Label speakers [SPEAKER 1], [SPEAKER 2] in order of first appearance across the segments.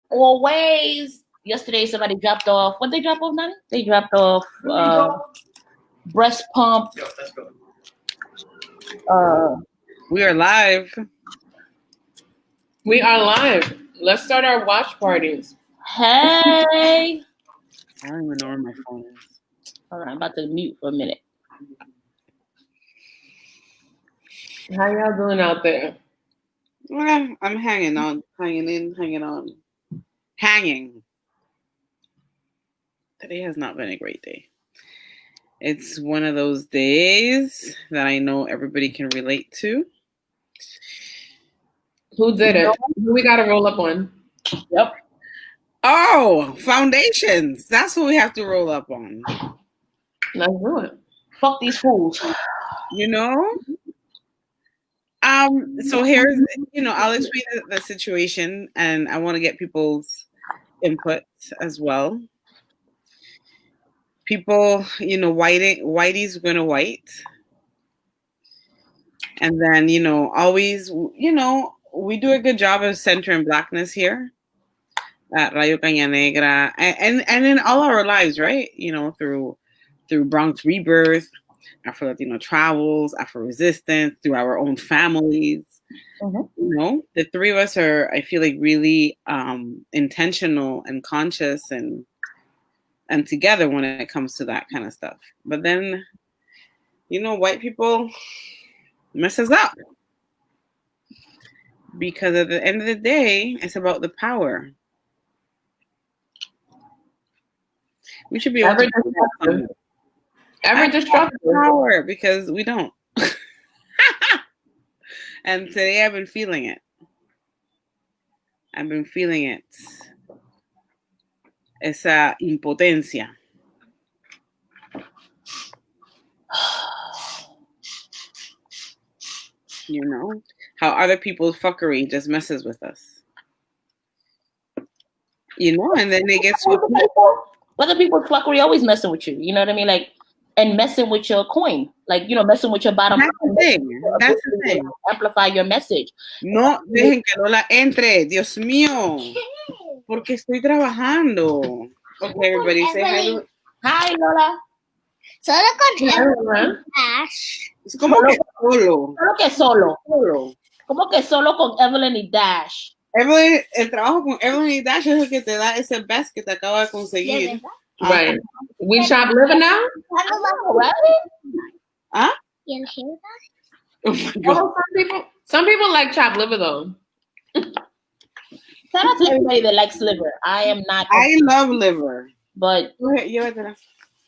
[SPEAKER 1] always. Yesterday, somebody dropped off. What they drop off, Nani? They dropped off breast pump.
[SPEAKER 2] Yo, let's go.
[SPEAKER 3] We are live.
[SPEAKER 4] We are live. Let's start our watch parties.
[SPEAKER 1] Hey.
[SPEAKER 3] I don't even know where my phone is.
[SPEAKER 1] All right, I'm about to mute for a minute.
[SPEAKER 4] How y'all doing out there?
[SPEAKER 3] Well, I'm hanging on. Today has not been a great day. It's one of those days that I know everybody can relate to.
[SPEAKER 4] Who did it? Who we got to roll up on?
[SPEAKER 1] Yep.
[SPEAKER 3] Oh, foundations. That's what we have to roll up on.
[SPEAKER 4] Let's do it.
[SPEAKER 1] Fuck these fools.
[SPEAKER 3] You know? So here's, I'll explain the situation, and I want to get people's input as well. People, whitey's gonna white. And then, always, we do a good job of centering Blackness here at Rayo Caña Negra and in all our lives, right? Through Bronx Rebirth, Afro-Latino Travels, Afro-Resistance, through our own families.
[SPEAKER 1] Mm-hmm.
[SPEAKER 3] The three of us are, I feel like, really intentional and conscious and together when it comes to that kind of stuff. But then, white people mess us up. Because at the end of the day, it's about the power. We should be able to
[SPEAKER 4] Every destructive
[SPEAKER 3] power because we don't. And today I've been feeling it. Esa impotencia. How other people's fuckery just messes with us. And then they get
[SPEAKER 1] other people's fuckery always messing with you. You know what I mean? Like, and messing with your coin. Like, messing with your bottom line.
[SPEAKER 3] That's the thing.
[SPEAKER 1] Amplify your message.
[SPEAKER 3] No dejen que Lola entre. Dios mío. Porque estoy trabajando. Okay, everybody say hi.
[SPEAKER 1] Hi, Lola.
[SPEAKER 5] Solo con Dash.
[SPEAKER 3] ¿Cómo que solo?
[SPEAKER 1] ¿Cómo que solo con Evelyn y Dash?
[SPEAKER 3] Evelyn, el trabajo con Evelyn y Dash es el que te da ese best que te acaba de conseguir.
[SPEAKER 4] Right. We shop living now?
[SPEAKER 1] Right?
[SPEAKER 3] Huh?
[SPEAKER 5] You hear that?
[SPEAKER 3] Oh my God.
[SPEAKER 4] Some people like chopped liver though.
[SPEAKER 1] Shout out to everybody that likes liver. I
[SPEAKER 3] love liver.
[SPEAKER 1] But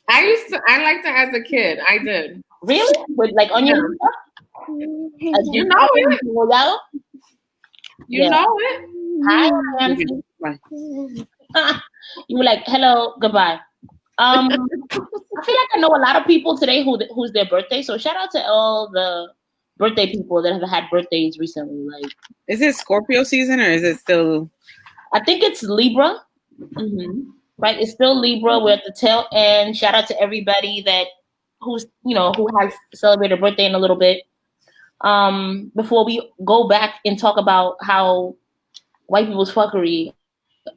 [SPEAKER 4] I liked it as a kid. I did.
[SPEAKER 1] Really? With like onion and stuff?
[SPEAKER 4] You know it. You know it.
[SPEAKER 1] Hi, Nancy. You were like, hello, goodbye. I feel like I know a lot of people today who's their birthday. So shout out to all the birthday people that have had birthdays recently. Like,
[SPEAKER 3] is it Scorpio season or is it still?
[SPEAKER 1] I think it's Libra. Mm-hmm. Right, it's still Libra. We're at the tail end. Shout out to everybody who has celebrated a birthday in a little bit. Before we go back and talk about how white people's fuckery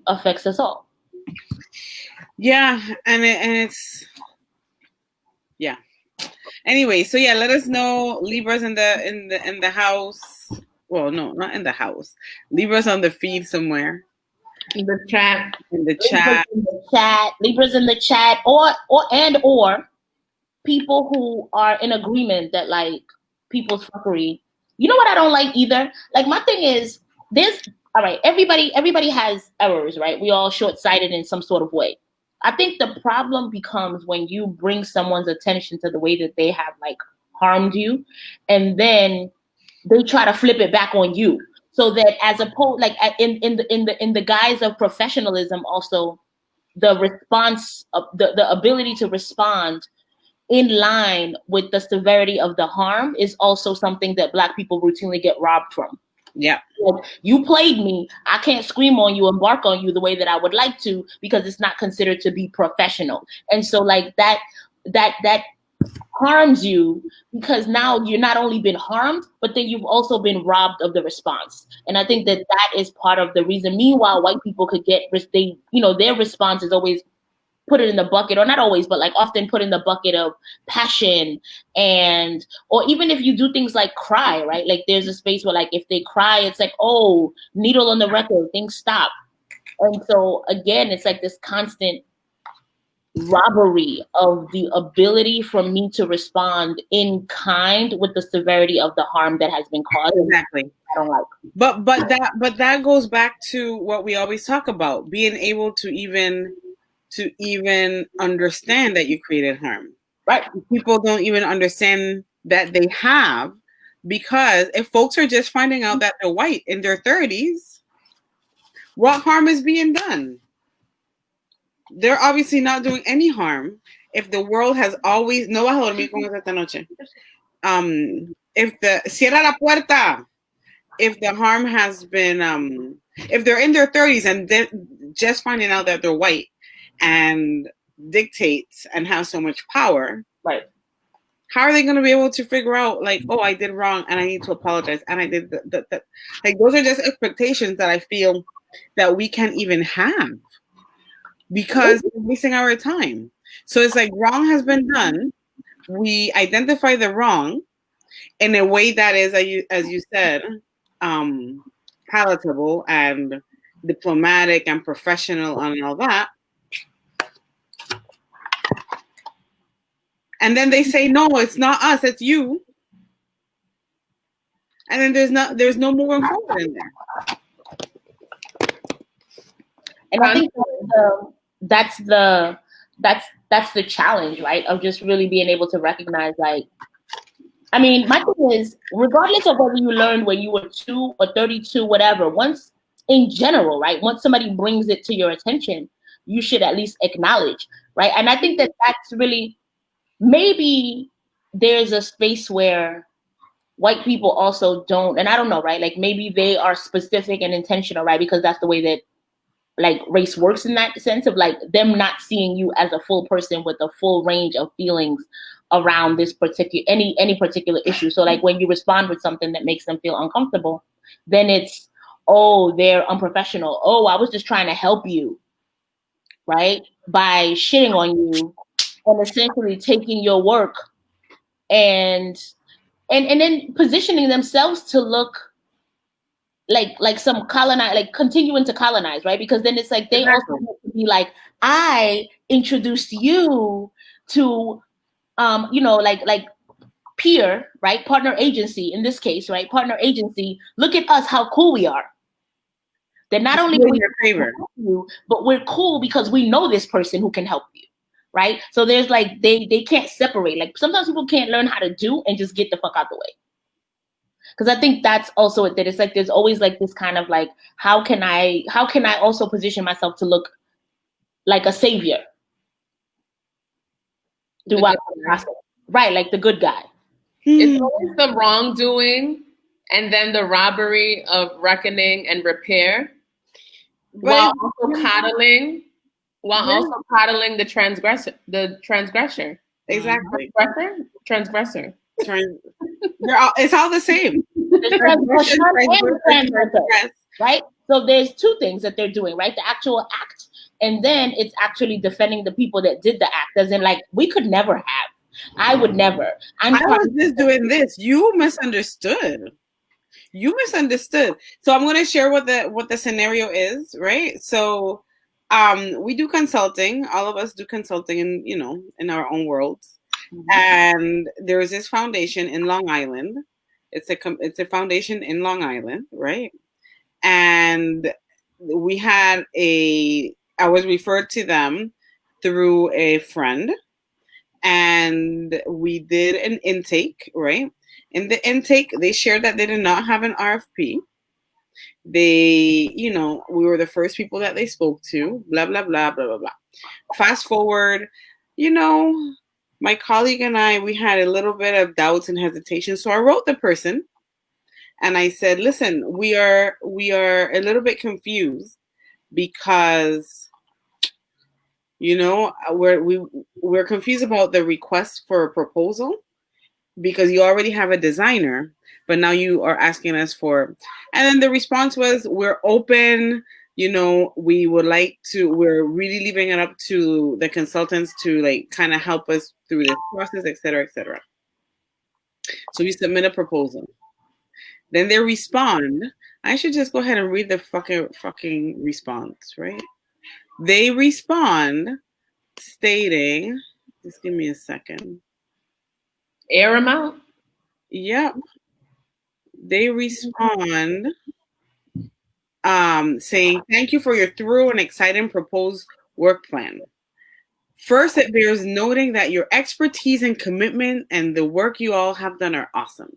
[SPEAKER 1] affects us all.
[SPEAKER 3] Yeah, and it's yeah. Anyway, so yeah, let us know. Libras in the house. Well, no, not in the house. Libras on the feed somewhere.
[SPEAKER 4] In the chat.
[SPEAKER 1] Libras in the chat, or people who are in agreement that like people's fuckery. You know what I don't like either? Like, my thing is all right, everybody has errors, right? We all short-sighted in some sort of way. I think the problem becomes when you bring someone's attention to the way that they have like harmed you, and then they try to flip it back on you. So that as opposed, like in the guise of professionalism, also the response of the ability to respond in line with the severity of the harm is also something that Black people routinely get robbed from.
[SPEAKER 3] Yeah.
[SPEAKER 1] Like, you played me. I can't scream on you and bark on you the way that I would like to because it's not considered to be professional. And so like that harms you, because now you're not only been harmed, but then you've also been robbed of the response. And I think that that is part of the reason. Meanwhile, white people could get, they, you know, their response is always put it in the bucket, or not always, but like often put in the bucket of passion, and, or even if you do things like cry, right? Like there's a space where like if they cry, it's like, oh, needle on the record, things stop. And so again, it's like this constant robbery of the ability for me to respond in kind with the severity of the harm that has been caused.
[SPEAKER 3] Exactly.
[SPEAKER 1] I don't like.
[SPEAKER 3] But that goes back to what we always talk about, being able to even understand that you created harm.
[SPEAKER 1] Right.
[SPEAKER 3] People don't even understand that they have, because if folks are just finding out that they're white in their 30s, what harm is being done? They're obviously not doing any harm if the world has always no vas a dormir con esa esta noche. If the cierra la puerta, if the harm has been if they're in their 30s and they're just finding out that they're white and dictates and have so much power,
[SPEAKER 1] right?
[SPEAKER 3] How are they going to be able to figure out, like, oh, I did wrong and I need to apologize, and I did that? Like, those are just expectations that I feel that we can't even have, because we're wasting our time. So it's like, wrong has been done. We identify the wrong in a way that is, as you said, palatable and diplomatic and professional and all that. And then they say, no, it's not us, it's you. And then there's no moving forward in there.
[SPEAKER 1] And I think that's the challenge, right? Of just really being able to recognize, like, I mean, my thing is, regardless of whether you learned when you were 2 or 32, whatever, once in general, right? Once somebody brings it to your attention, you should at least acknowledge, right? And I think that that's really, maybe there's a space where white people also don't, and I don't know, right? Like maybe they are specific and intentional, right? Because that's the way that like race works, in that sense of like them not seeing you as a full person with a full range of feelings around this particular, any particular issue. So like when you respond with something that makes them feel uncomfortable, then it's, oh, they're unprofessional. Oh, I was just trying to help you, right? By shitting on you and essentially taking your work and then positioning themselves to look like some colonize, like continuing to colonize, right? Because then it's like they also have to be like, I introduced you to you know, like peer, right? Partner agency in this case, right? Partner agency, look at us, how cool we are. That not only can we help you, but we're cool because we know this person who can help you, right? So there's like they can't separate. Like sometimes people can't learn how to do and just get the fuck out the way. Because I think that's also it. That it's like there's always like this kind of like, how can I also position myself to look like a savior throughout the process, right? Like the good guy.
[SPEAKER 4] It's always the wrongdoing and then the robbery of reckoning and repair, while also coddling the transgressor.
[SPEAKER 3] Exactly.
[SPEAKER 4] Transgressor.
[SPEAKER 3] It's all the same.
[SPEAKER 1] Right? So there's two things that they're doing, right? The actual act, and then it's actually defending the people that did the act. As in, like, we could never have. I would never.
[SPEAKER 3] I was just doing this. You misunderstood. So I'm going to share what the scenario is, right? So we do consulting. All of us do consulting in our own worlds. Mm-hmm. And there is this foundation in Long Island. It's a foundation in Long Island, right? And I was referred to them through a friend, and we did an intake, right? In the intake, they shared that they did not have an RFP. We were the first people that they spoke to, blah, blah, blah, blah, blah, blah. Fast forward, my colleague and I, we had a little bit of doubts and hesitation. So I wrote the person and I said, listen, we are a little bit confused because You know, we're confused about the request for a proposal because you already have a designer, but now you are asking us for, and then the response was, we're open, you know, we would like to, we're really leaving it up to the consultants to like kind of help us through this process, et cetera, et cetera. So we submit a proposal. Then they respond. I should just go ahead and read the fucking response, right? They respond stating, just give me a second.
[SPEAKER 4] Air amount?
[SPEAKER 3] Yep. They respond saying, thank you for your thorough and exciting proposed work plan. First, it bears noting that your expertise and commitment and the work you all have done are awesome.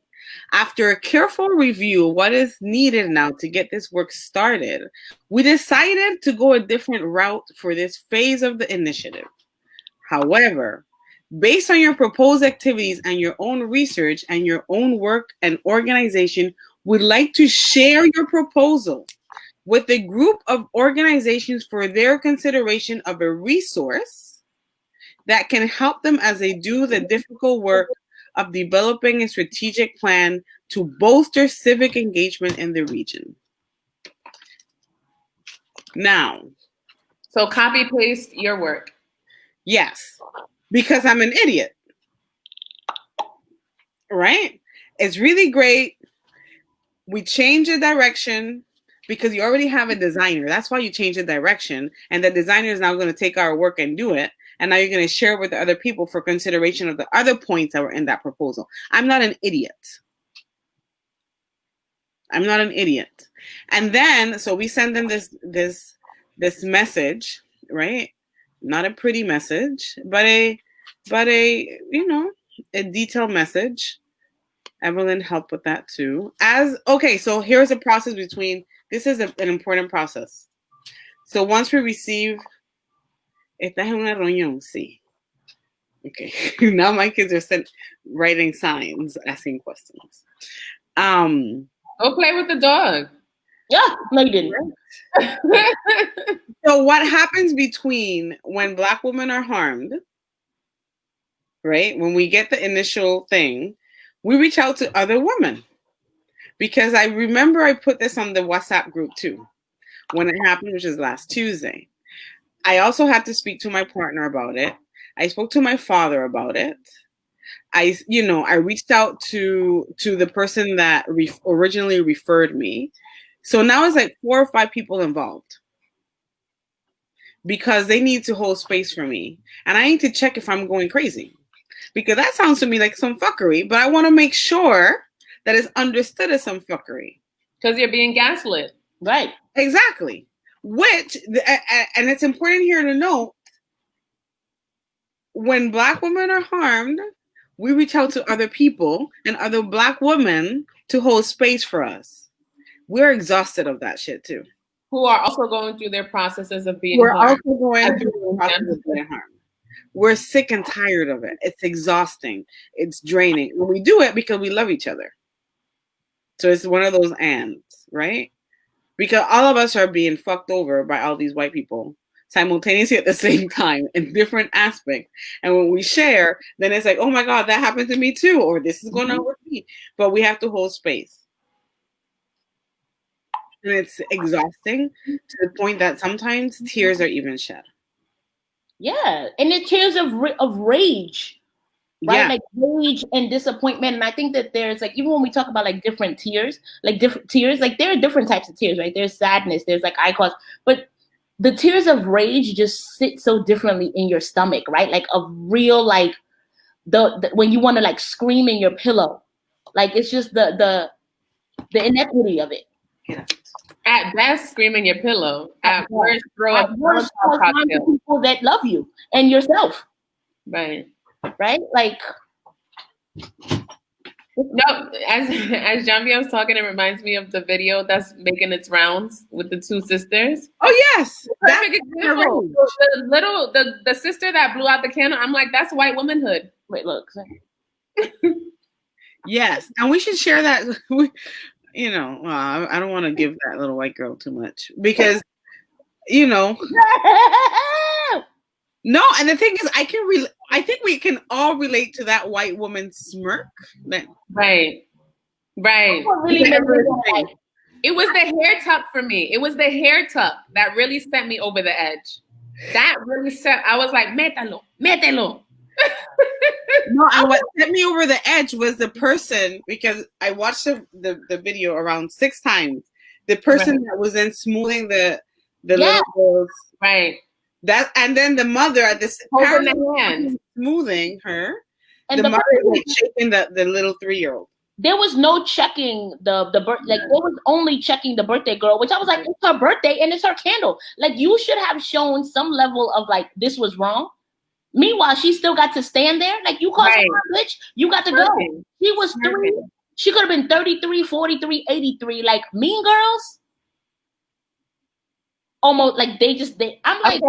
[SPEAKER 3] After a careful review of what is needed now to get this work started, we decided to go a different route for this phase of the initiative. However, based on your proposed activities and your own research and your own work and organization, we'd like to share your proposal with a group of organizations for their consideration of a resource that can help them as they do the difficult work of developing a strategic plan to bolster civic engagement in the region. Now,
[SPEAKER 4] so copy paste your work.
[SPEAKER 3] Yes, because I'm an idiot. Right? It's really great. We change the direction because you already have a designer. That's why you change the direction. And the designer is now going to take our work and do it. And now you're going to share it with the other people for consideration of the other points that were in that proposal. I'm not an idiot. I'm not an idiot. And then, so we send them this message, right? Not a pretty message, but a you know, a detailed message. Evelyn helped with that too. Okay, so here's a process between. This is an important process. So once we receive, estás en una reunión, sí. Okay, now my kids are writing signs, asking questions.
[SPEAKER 4] Go play with the dog.
[SPEAKER 1] Yeah, no, you didn't.
[SPEAKER 3] So what happens between when Black women are harmed, right? When we get the initial thing, we reach out to other women. Because I remember I put this on the WhatsApp group too, when it happened, which is last Tuesday. I also had to speak to my partner about it. I spoke to my father about it. I reached out to the person that originally referred me. So now it's like 4 or 5 people involved because they need to hold space for me. And I need to check if I'm going crazy because that sounds to me like some fuckery, but I want to make sure that is understood as some fuckery.
[SPEAKER 4] Because you're being gaslit.
[SPEAKER 1] Right.
[SPEAKER 3] Exactly. And it's important here to note, when Black women are harmed, we reach out to other people and other Black women to hold space for us. We're exhausted of that shit too.
[SPEAKER 4] Who are also going through their processes of being
[SPEAKER 3] harmed.
[SPEAKER 4] harmed.
[SPEAKER 3] We're also going through the process of being harmed. We're sick and tired of it. It's exhausting. It's draining. And we do it because we love each other. So it's one of those ands, right? Because all of us are being fucked over by all these white people simultaneously at the same time in different aspects. And when we share, then it's like, oh my God, that happened to me too, or this is going on with me. But we have to hold space. And it's exhausting to the point that sometimes tears are even shed.
[SPEAKER 1] Yeah, and it's tears of rage, right?
[SPEAKER 3] Yeah.
[SPEAKER 1] Like rage and disappointment. And I think that there's like, even when we talk about like different tears, like there are different types of tears, right? There's sadness, there's like eye-cause, but the tears of rage just sit so differently in your stomach, right? Like a real, like the when you want to like scream in your pillow, like it's just the inequity of it.
[SPEAKER 3] Yeah.
[SPEAKER 4] At best, scream in your pillow. At worst, throw a
[SPEAKER 1] people that love you and yourself.
[SPEAKER 4] Right.
[SPEAKER 1] Right? Like,
[SPEAKER 4] no, as Janvier was talking, it reminds me of the video that's making its rounds with the 2 sisters.
[SPEAKER 3] Oh yes.
[SPEAKER 4] Perfect example. The sister that blew out the candle, I'm like, that's white womanhood.
[SPEAKER 1] Wait, look.
[SPEAKER 3] Yes. And we should share that. I don't want to give that little white girl too much because, No, and the thing is, I think we can all relate to that white woman smirk.
[SPEAKER 4] Right.
[SPEAKER 1] Really
[SPEAKER 4] it was the hair tuck for me. It was the hair tuck that really sent me over the edge. That really set. I was like, métalo.
[SPEAKER 3] No, and what set me over the edge was the person, because I watched the video around 6 times. The person that was in smoothing the little girls,
[SPEAKER 4] right?
[SPEAKER 3] That, and then the mother at this
[SPEAKER 4] holding the hand,
[SPEAKER 3] smoothing her,
[SPEAKER 1] and
[SPEAKER 3] the mother like shaking the little 3-year-old.
[SPEAKER 1] There was no checking the birth, like there was only checking the birthday girl, which I was like, it's her birthday and it's her candle. Like you should have shown some level of like this was wrong. Meanwhile, she still got to stand there. Like you caused her, bitch. You got to go. She was 3. She could have been 33, 43, 83. Like Mean Girls. Almost like I'm like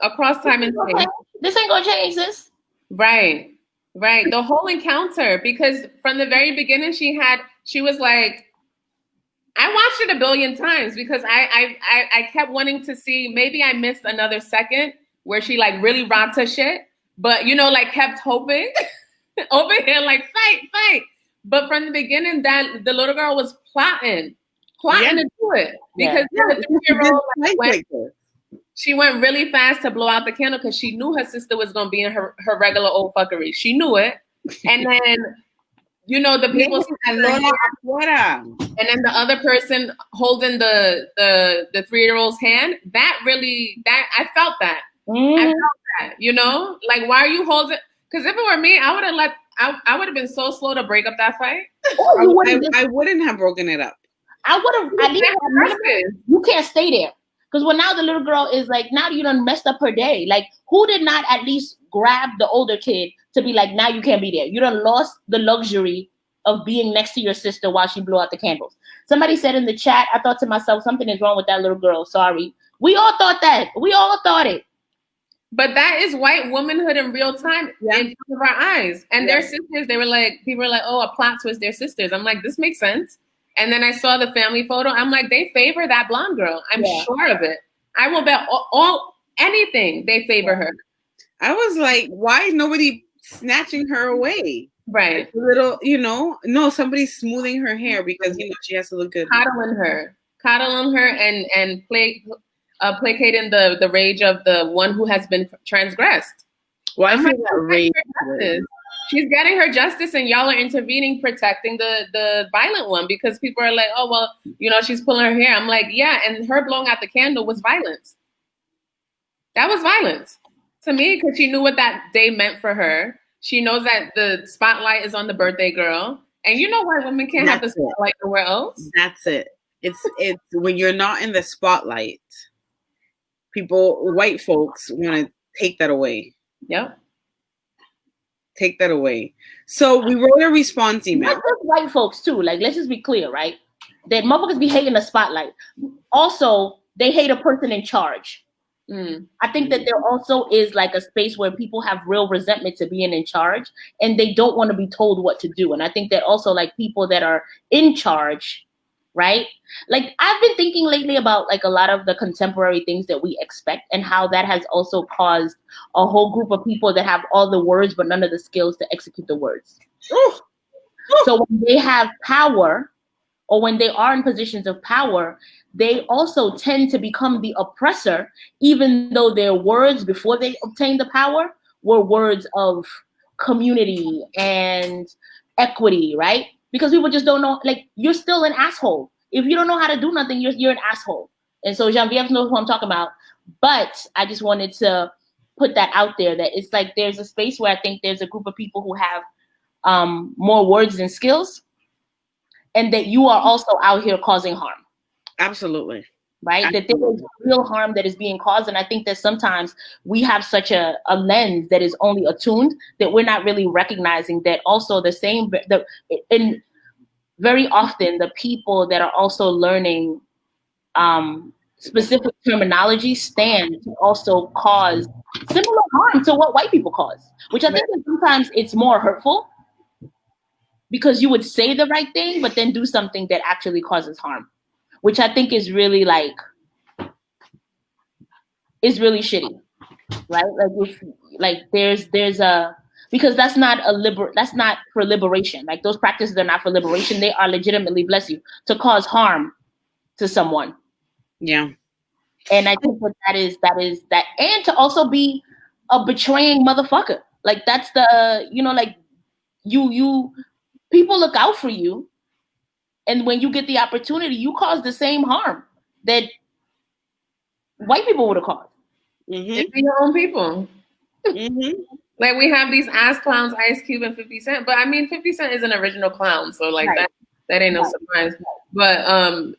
[SPEAKER 4] across time and space.
[SPEAKER 1] Okay. This ain't gonna change this.
[SPEAKER 4] Right. The whole encounter, because from the very beginning she was like, I watched it a billion times because I kept wanting to see, maybe I missed another second where she like really rocked her shit, but like kept hoping over here like fight. But from the beginning, that the little girl was plotting to do it because the 3-year-old she went really fast to blow out the candle because she knew her sister was gonna be in her regular old fuckery. She knew it, and then the people and then the other person holding the 3-year-old's hand. That I felt that. I felt that. Like why are you holding? Because if it were me, I would have been so slow to break up that fight.
[SPEAKER 3] I wouldn't have broken it up.
[SPEAKER 1] I would have. You can't stay there. Because now the little girl is like, now you done messed up her day. Like, who did not at least grab the older kid to be like, now you can't be there. You done lost the luxury of being next to your sister while she blew out the candles. Somebody said in the chat, I thought to myself, something is wrong with that little girl. Sorry. We all thought that. We all thought it.
[SPEAKER 4] But that is white womanhood in real time in front of our eyes. And their sisters, people were like, oh, a plot twist, their sisters. I'm like, this makes sense. And then I saw the family photo. I'm like, they favor that blonde girl. I'm sure of it. I will bet anything they favor her.
[SPEAKER 3] I was like, why is nobody snatching her away?
[SPEAKER 4] Right.
[SPEAKER 3] A little, no, somebody's smoothing her hair because, she has to look good.
[SPEAKER 4] Coddling her and placating the rage of the one who has been transgressed.
[SPEAKER 3] Well, I feel that rage.
[SPEAKER 4] She's getting her justice, and y'all are intervening, protecting the violent one because people are like, oh, well, she's pulling her hair. I'm like, yeah, and her blowing out the candle was violence. That was violence to me because she knew what that day meant for her. She knows that the spotlight is on the birthday girl. And white women can't have the spotlight nowhere else.
[SPEAKER 3] That's it. It's when you're not in the spotlight, white folks want to take that away.
[SPEAKER 4] Yep.
[SPEAKER 3] Take that away. So we wrote a response email.
[SPEAKER 1] Not just white folks too. Like, let's just be clear, right? That motherfuckers be hating the spotlight. Also, they hate a person in charge. I think that there also is like a space where people have real resentment to being in charge and they don't want to be told what to do. And I think that also like people that are in charge, right? Like I've been thinking lately about like a lot of the contemporary things that we expect and how that has also caused a whole group of people that have all the words but none of the skills to execute the words. So when they have power or when they are in positions of power, they also tend to become the oppressor, even though their words before they obtained the power were words of community and equity, right? Because people just don't know, like, you're still an asshole. If you don't know how to do nothing, you're an asshole. And so Genevieve knows what I'm talking about. But I just wanted to put that out there, that it's like there's a space where I think there's a group of people who have more words and skills, and that you are also out here causing harm.
[SPEAKER 3] Absolutely.
[SPEAKER 1] Right? That there is real harm that is being caused. And I think that sometimes we have such a lens that is only attuned that we're not really recognizing that also and very often the people that are also learning specific terminology stand to also cause similar harm to what white people cause, which I think that sometimes it's more hurtful because you would say the right thing, but then do something that actually causes harm, which I think is really is really shitty. right? There's a, because that's not for liberation. Like those practices are not for liberation. They are legitimately, bless you, to cause harm to someone.
[SPEAKER 3] Yeah.
[SPEAKER 1] And I think that, and to also be a betraying motherfucker. Like that's the, like you people look out for you, and when you get the opportunity, you cause the same harm that white people would have caused.
[SPEAKER 4] It's your own people. Like we have these ass clowns, Ice Cube and 50 Cent, but I mean 50 Cent is an original clown, so like that ain't no surprise. But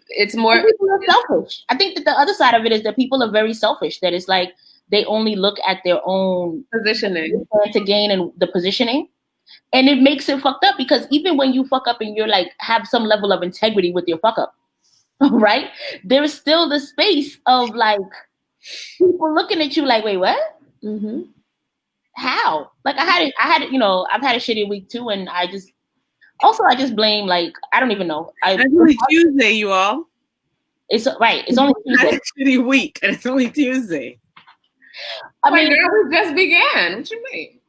[SPEAKER 4] it's more,
[SPEAKER 1] people are selfish. I think that the other side of it is that people are very selfish. That it's like they only look at their own
[SPEAKER 4] positioning
[SPEAKER 1] to gain and the positioning, and it makes it fucked up, because even when you fuck up and you're like have some level of integrity with your fuck up, right? There's still the space of like people looking at you like, wait, what? How? Like I've had a shitty week too, and I just blame, like, I don't even know.
[SPEAKER 3] It's only Tuesday, you all.
[SPEAKER 1] It's right. It's only Tuesday.
[SPEAKER 3] It's a shitty week, and it's only Tuesday.
[SPEAKER 4] I mean, we just began. What you mean?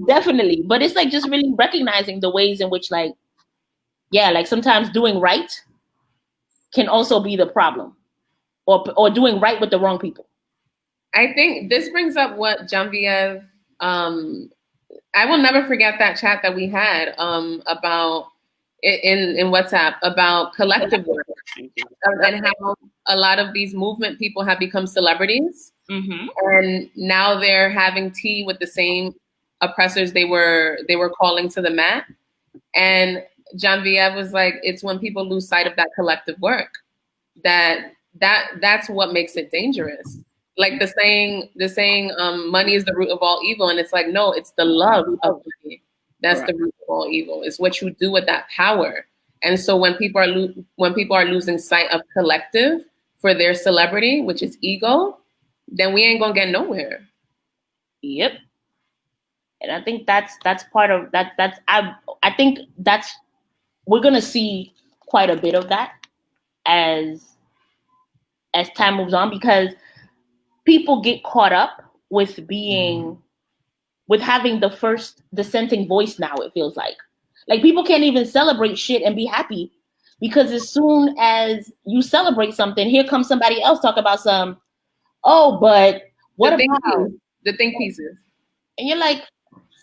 [SPEAKER 1] Definitely, but it's like just really recognizing the ways in which, like, like sometimes doing right can also be the problem, or doing right with the wrong people.
[SPEAKER 4] I think this brings up what Genevieve, I will never forget that chat that we had about in WhatsApp about collective work and how a lot of these movement people have become celebrities, and now they're having tea with the same oppressors they were calling to the mat. And Genevieve was like, it's when people lose sight of that collective work that's what makes it dangerous. Like the saying, money is the root of all evil. And it's like, no, it's the love of money. That's the root of all evil. It's what you do with that power. And so when people are losing sight of collective for their celebrity, which is ego, then we ain't gonna get nowhere.
[SPEAKER 1] Yep. And I think that's part of that. I think we're gonna see quite a bit of that as time moves on, because people get caught up with having the first dissenting voice now, it feels like. Like people can't even celebrate shit and be happy, because as soon as you celebrate something, here comes somebody else talk about but what about
[SPEAKER 4] the think pieces?
[SPEAKER 1] And you're like,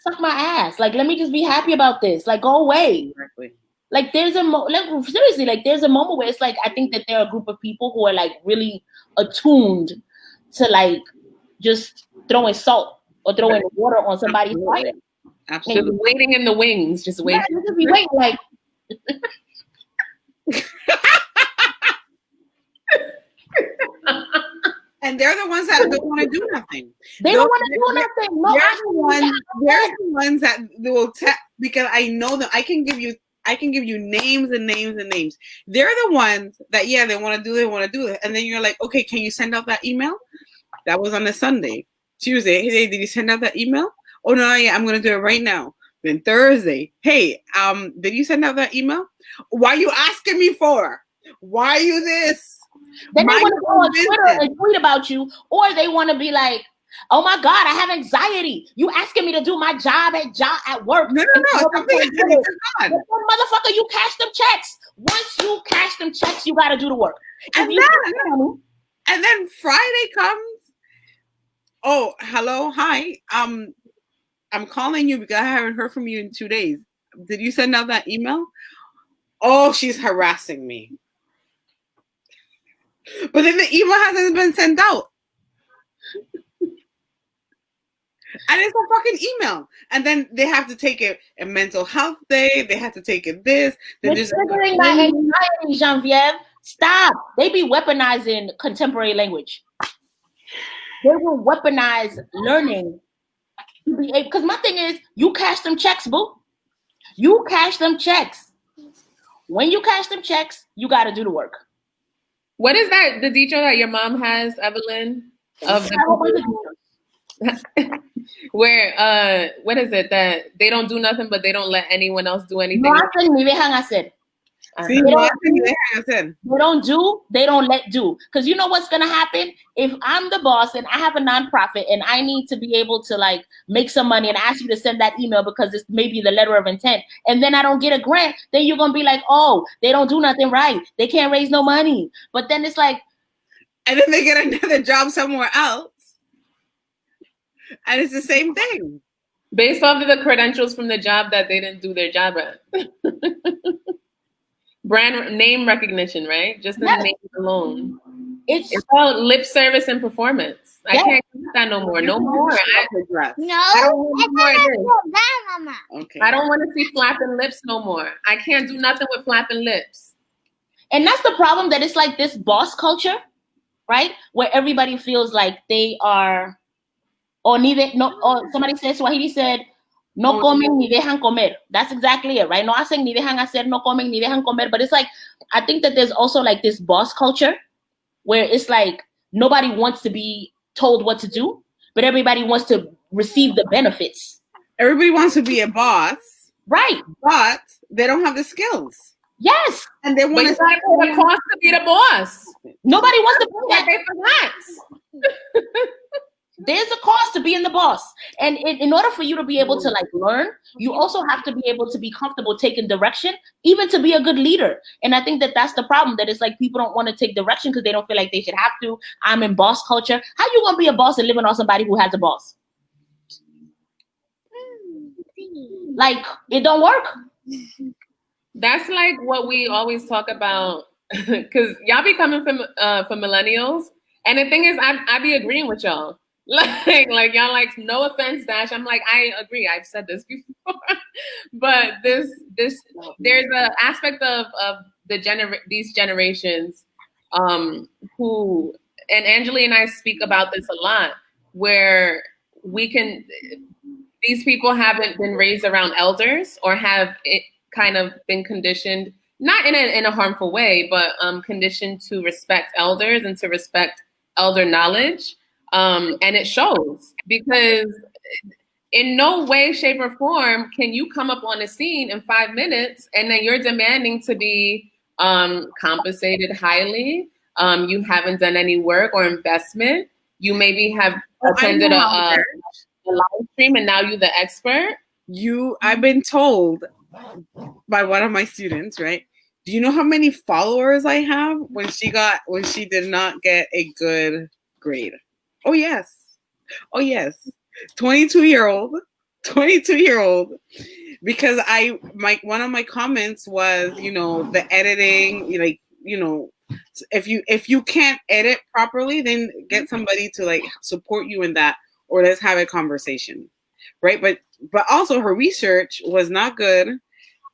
[SPEAKER 1] suck my ass. Like, let me just be happy about this. Like, go away.
[SPEAKER 3] Exactly.
[SPEAKER 1] Like there's seriously, like there's a moment where it's like, I think that there are a group of people who are like really attuned to like just throwing salt or throwing water on somebody's fire.
[SPEAKER 3] Absolutely.
[SPEAKER 4] And waiting in the wings, just waiting.
[SPEAKER 1] Yeah, just be waiting like.
[SPEAKER 3] And they're the ones that don't want to do nothing.
[SPEAKER 1] They don't want to do nothing. No,
[SPEAKER 3] they're the ones that will because I know them. I can give you names and names and names. They're the ones that they want to do it. And then you're like, okay, can you send out that email? That was on a Sunday. Tuesday, hey, did you send out that email? Oh no, I'm gonna do it right now. Then Thursday, hey, did you send out that email? Why are you asking me for? Why are you this?
[SPEAKER 1] Then they want to go on Twitter and tweet about you, or they want to be like, oh my God, I have anxiety. You asking me to do my job at work.
[SPEAKER 3] No.
[SPEAKER 1] Motherfucker, you cash them checks. Once you cash them checks, you got to do the work.
[SPEAKER 3] And then Friday comes. Oh, hello. Hi. I'm calling you because I haven't heard from you in 2 days. Did you send out that email? Oh, she's harassing me. But then the email hasn't been sent out. And it's a fucking email. And then they have to take a mental health day. They have to take it this.
[SPEAKER 1] You're triggering my anxiety, Genevieve. Stop. They be weaponizing contemporary language. They will weaponize learning. Because my thing is, you cash them checks, boo. You cash them checks. When you cash them checks, you got to do the work.
[SPEAKER 4] What is that? The dicho that your mom has, Evelyn? Where what is it that they don't do nothing, but they don't let anyone else do anything?
[SPEAKER 1] No, I said.
[SPEAKER 3] See,
[SPEAKER 1] They
[SPEAKER 3] no,
[SPEAKER 1] don't do, they don't let do. Because you know what's gonna happen? If I'm the boss and I have a nonprofit and I need to be able to like make some money and ask you to send that email because it's maybe the letter of intent, and then I don't get a grant, then you're gonna be like, oh, they don't do nothing right. They can't raise no money. But then it's like,
[SPEAKER 3] and then they get another job somewhere else, and it's the same thing.
[SPEAKER 4] Based off of the credentials from the job that they didn't do their job at. Brand name recognition, right? Just the name alone. It's all lip service and performance. I can't do that no more. No more. I don't want to see flapping lips no more. I can't do nothing with flapping lips.
[SPEAKER 1] And that's the problem, that it's like this boss culture, right? Where everybody feels like they are, or somebody says, Swahili said, no comen ni dejan comer. That's exactly it, right? No hacen ni dejan hacer, no comen ni dejan comer. But it's like, I think that there's also like this boss culture where it's like nobody wants to be told what to do, but everybody wants to receive the benefits.
[SPEAKER 3] Everybody wants to be a boss.
[SPEAKER 1] Right.
[SPEAKER 3] But they don't have the skills.
[SPEAKER 1] Yes.
[SPEAKER 3] And they want to
[SPEAKER 4] pay the cost to be the boss.
[SPEAKER 1] Nobody wants to do that.
[SPEAKER 4] They forgot.
[SPEAKER 1] There's a cost to being the boss. And in order for you to be able to like learn, you also have to be able to be comfortable taking direction, even to be a good leader. And I think that that's the problem, that it's like people don't want to take direction because they don't feel like they should have to. I'm in boss culture. How you going to be a boss and living on somebody who has a boss? Like, it don't work.
[SPEAKER 4] That's like what we always talk about, because y'all be coming from millennials. And the thing is, I be agreeing with y'all. Like y'all like, no offense, Dash. I'm like, I agree. I've said this before, but there's an aspect of these generations who, and Angela and I speak about this a lot, where these people haven't been raised around elders, or have it kind of been conditioned, not in a harmful way, but conditioned to respect elders and to respect elder knowledge. And it shows, because in no way, shape, or form can you come up on a scene in 5 minutes and then you're demanding to be compensated highly. You haven't done any work or investment. You maybe have attended a live stream and now you're the expert.
[SPEAKER 3] I've been told by one of my students, right? Do you know how many followers I have when she did not get a good grade? Oh yes. 22-year-old. Because one of my comments was, the editing, if you can't edit properly, then get somebody to like support you in that, or let's have a conversation. Right? But also her research was not good.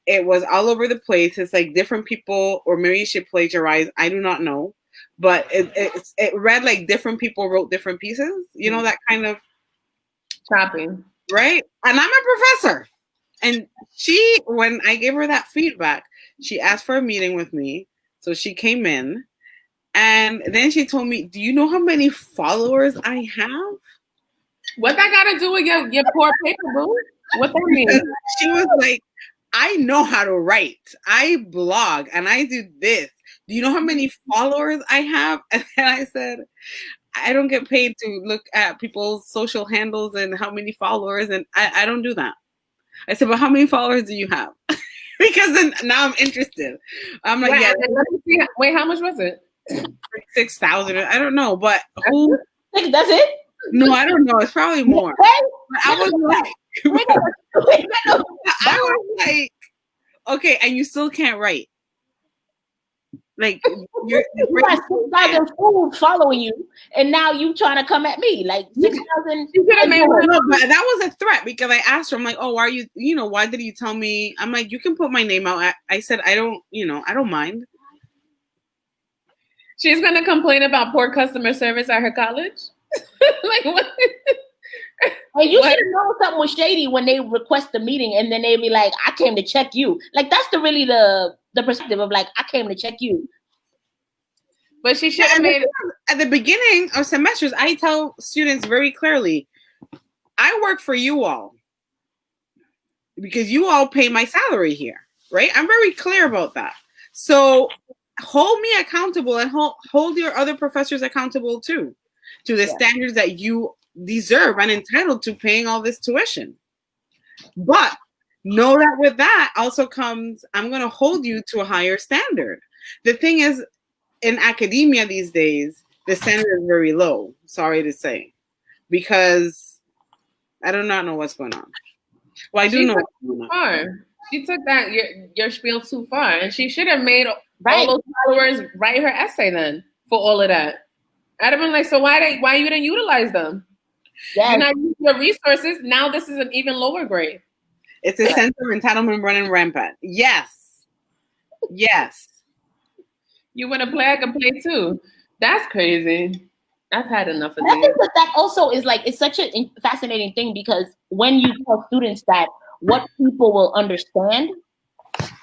[SPEAKER 3] It was all over the place. It's like different people, or maybe she plagiarized. I do not know. But it read like different people wrote different pieces. That kind of
[SPEAKER 4] chopping.
[SPEAKER 3] Right? And I'm a professor. And when I gave her that feedback, she asked for a meeting with me. So she came in. And then she told me, do you know how many followers I have?
[SPEAKER 4] What that got to do with your poor paper, boo? What that mean?
[SPEAKER 3] She was like, I know how to write. I blog and I do this. Do you know how many followers I have? And then I said, I don't get paid to look at people's social handles and how many followers. And I don't do that. I said, but how many followers do you have? Because then now I'm interested. I'm like,
[SPEAKER 4] wait, how much was it?
[SPEAKER 3] 6,000. I don't know, but who?
[SPEAKER 1] That's it?
[SPEAKER 3] No, I don't know. It's probably more. I was like, okay, and you still can't write. Like you
[SPEAKER 1] got 6,000 fools following you, and now you trying to come at me like 6,000.
[SPEAKER 3] No, but that was a threat, because I asked her. I'm like, oh, why are you? Why did you tell me? I'm like, you can put my name out. I said, I don't mind.
[SPEAKER 4] She's gonna complain about poor customer service at her college. Like what?
[SPEAKER 1] And you should know something was shady when they request the meeting, and then they be like, I came to check you. Like that's the perspective of like, I came to check you.
[SPEAKER 4] But she should have made it.
[SPEAKER 3] At the beginning of semesters, I tell students very clearly, I work for you all because you all pay my salary here, right? I'm very clear about that. So hold me accountable and hold your other professors accountable too, to the standards that you deserve and entitled to paying all this tuition. But know that with that also comes, I'm going to hold you to a higher standard. The thing is, in academia these days, the standard is very low, sorry to say, because I do not know what's going on. Well, I do know what's going on.
[SPEAKER 4] Far. She took that your spiel too far, and she should have made all those followers write her essay then for all of that. I'd have been like, so why you didn't utilize them?
[SPEAKER 1] Yes.
[SPEAKER 4] You're not using your resources. Now this is an even lower grade.
[SPEAKER 3] It's a sense of entitlement running rampant. Yes. Yes.
[SPEAKER 4] You want to play, I can play too. That's crazy. I've had enough of
[SPEAKER 1] I think that also is like, it's such a fascinating thing, because when you tell students that what people will understand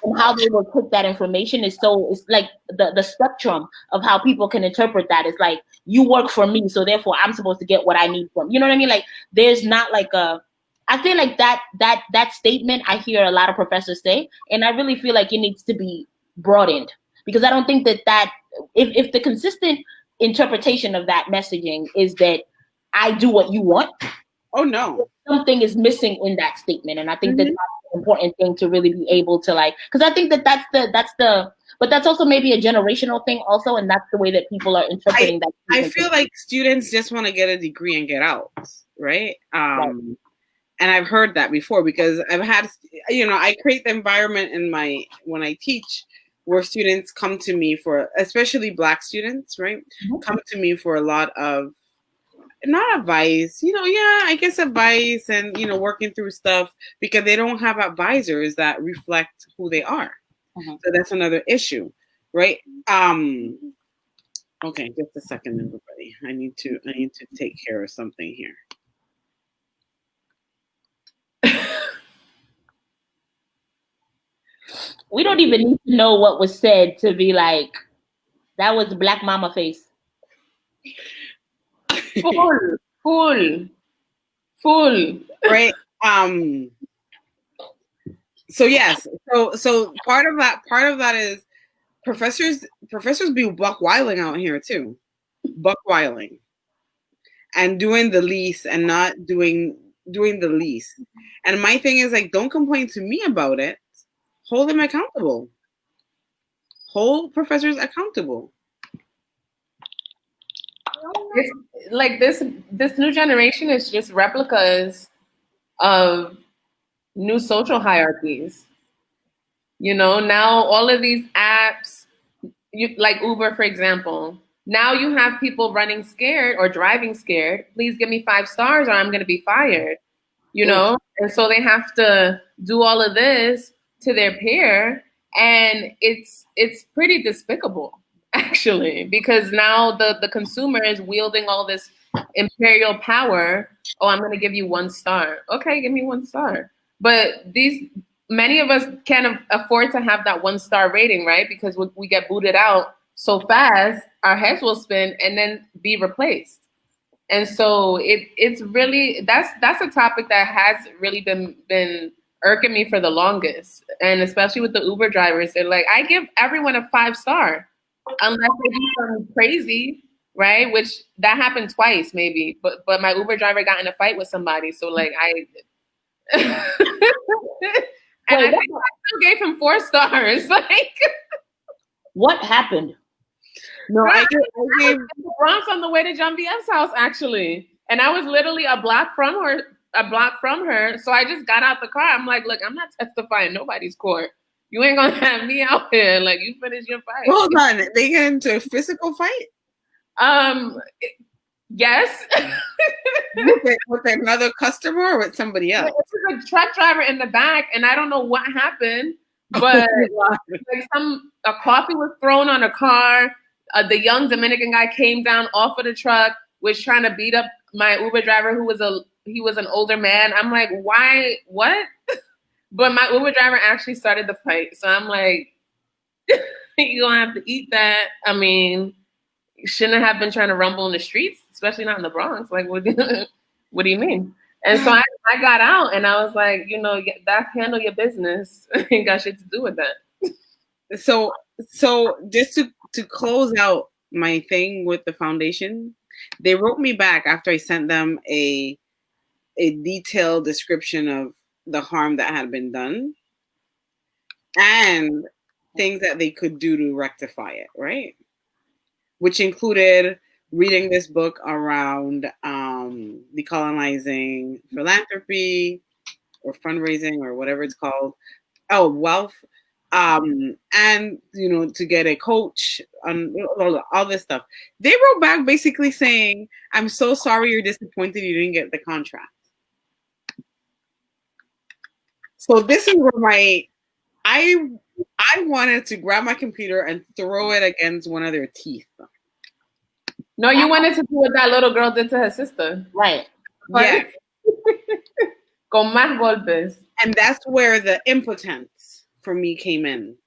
[SPEAKER 1] and how they will take that information is it's like the spectrum of how people can interpret that. It's like, you work for me, so therefore I'm supposed to get what I need from you. Know what I mean? Like, there's not like I feel like that statement I hear a lot of professors say, and I really feel like it needs to be broadened, because I don't think that if the consistent interpretation of that messaging is that I do what you want,
[SPEAKER 3] oh no,
[SPEAKER 1] something is missing in that statement. And I think that that's an important thing to really be able to, like, because I think that that's the but that's also maybe a generational thing also, and that's the way that people are interpreting that.
[SPEAKER 3] I feel like students just want to get a degree and get out, right? And I've heard that before, because I've had, I create the environment when I teach, where students come to me for, especially Black students, right? Come to me for a lot of, not advice, I guess advice and, working through stuff, because they don't have advisors that reflect who they are. So that's another issue, right? Okay, just a second, everybody. I need to take care of something here.
[SPEAKER 1] We don't even need to know what was said to be like, that was Black mama face.
[SPEAKER 4] Full.
[SPEAKER 3] Right. So yes. So part of that is professors be buck wiling out here too. Buck wiling. And doing the least and not doing the least. And my thing is, like, don't complain to me about it. Hold them accountable. Hold professors accountable.
[SPEAKER 4] It's like this new generation is just replicas of new social hierarchies. Now all of these apps, like Uber, for example, now you have people running scared or driving scared. Please give me 5 stars or I'm going to be fired, And so they have to do all of this to their peer. And it's pretty despicable, actually, because now the consumer is wielding all this imperial power. Oh, I'm going to give you 1 star. Okay, give me 1 star. But many of us can't afford to have that 1 star rating, right? Because we get booted out so fast, our heads will spin and then be replaced. And so it's really, that's a topic that has really been irking me for the longest. And especially with the Uber drivers, they're like, I give everyone a 5 star unless they do something crazy, right? Which that happened twice maybe, but my Uber driver got in a fight with somebody. So like and I think I still gave him 4 stars. Like,
[SPEAKER 1] what happened?
[SPEAKER 3] No, I gave
[SPEAKER 4] the Bronx on the way to John B.F.'s house, actually. And I was literally a block from her. So I just got out the car. I'm like, look, I'm not testifying nobody's court. You ain't gonna have me out here. Like, you finish your fight.
[SPEAKER 3] Hold on. They get into a physical fight?
[SPEAKER 4] Yes.
[SPEAKER 3] with another customer or with somebody else?
[SPEAKER 4] It was a truck driver in the back, and I don't know what happened, but like a coffee was thrown on a car. The young Dominican guy came down off of the truck, was trying to beat up my Uber driver, who was an older man. I'm like, why? What? But my Uber driver actually started the fight, so I'm like, you're gonna have to eat that. I mean, you shouldn't have been trying to rumble in the streets, especially not in the Bronx. Like, what do you mean? And so I got out, and I was like, that handle your business. Ain't got shit to do with that.
[SPEAKER 3] So So just to close out my thing with the foundation, they wrote me back after I sent them a detailed description of the harm that had been done and things that they could do to rectify it, right? Which included reading this book around decolonizing philanthropy or fundraising or whatever it's called. Oh, wealth. And to get a coach on all this stuff. They wrote back basically saying, "I'm so sorry you're disappointed you didn't get the contract." So this is where I wanted to grab my computer and throw it against one of their teeth.
[SPEAKER 4] No, you wanted to do what that little girl did to her sister.
[SPEAKER 1] Right.
[SPEAKER 3] Yeah.
[SPEAKER 4] Con más golpes.
[SPEAKER 3] And that's where the impotence for me came in.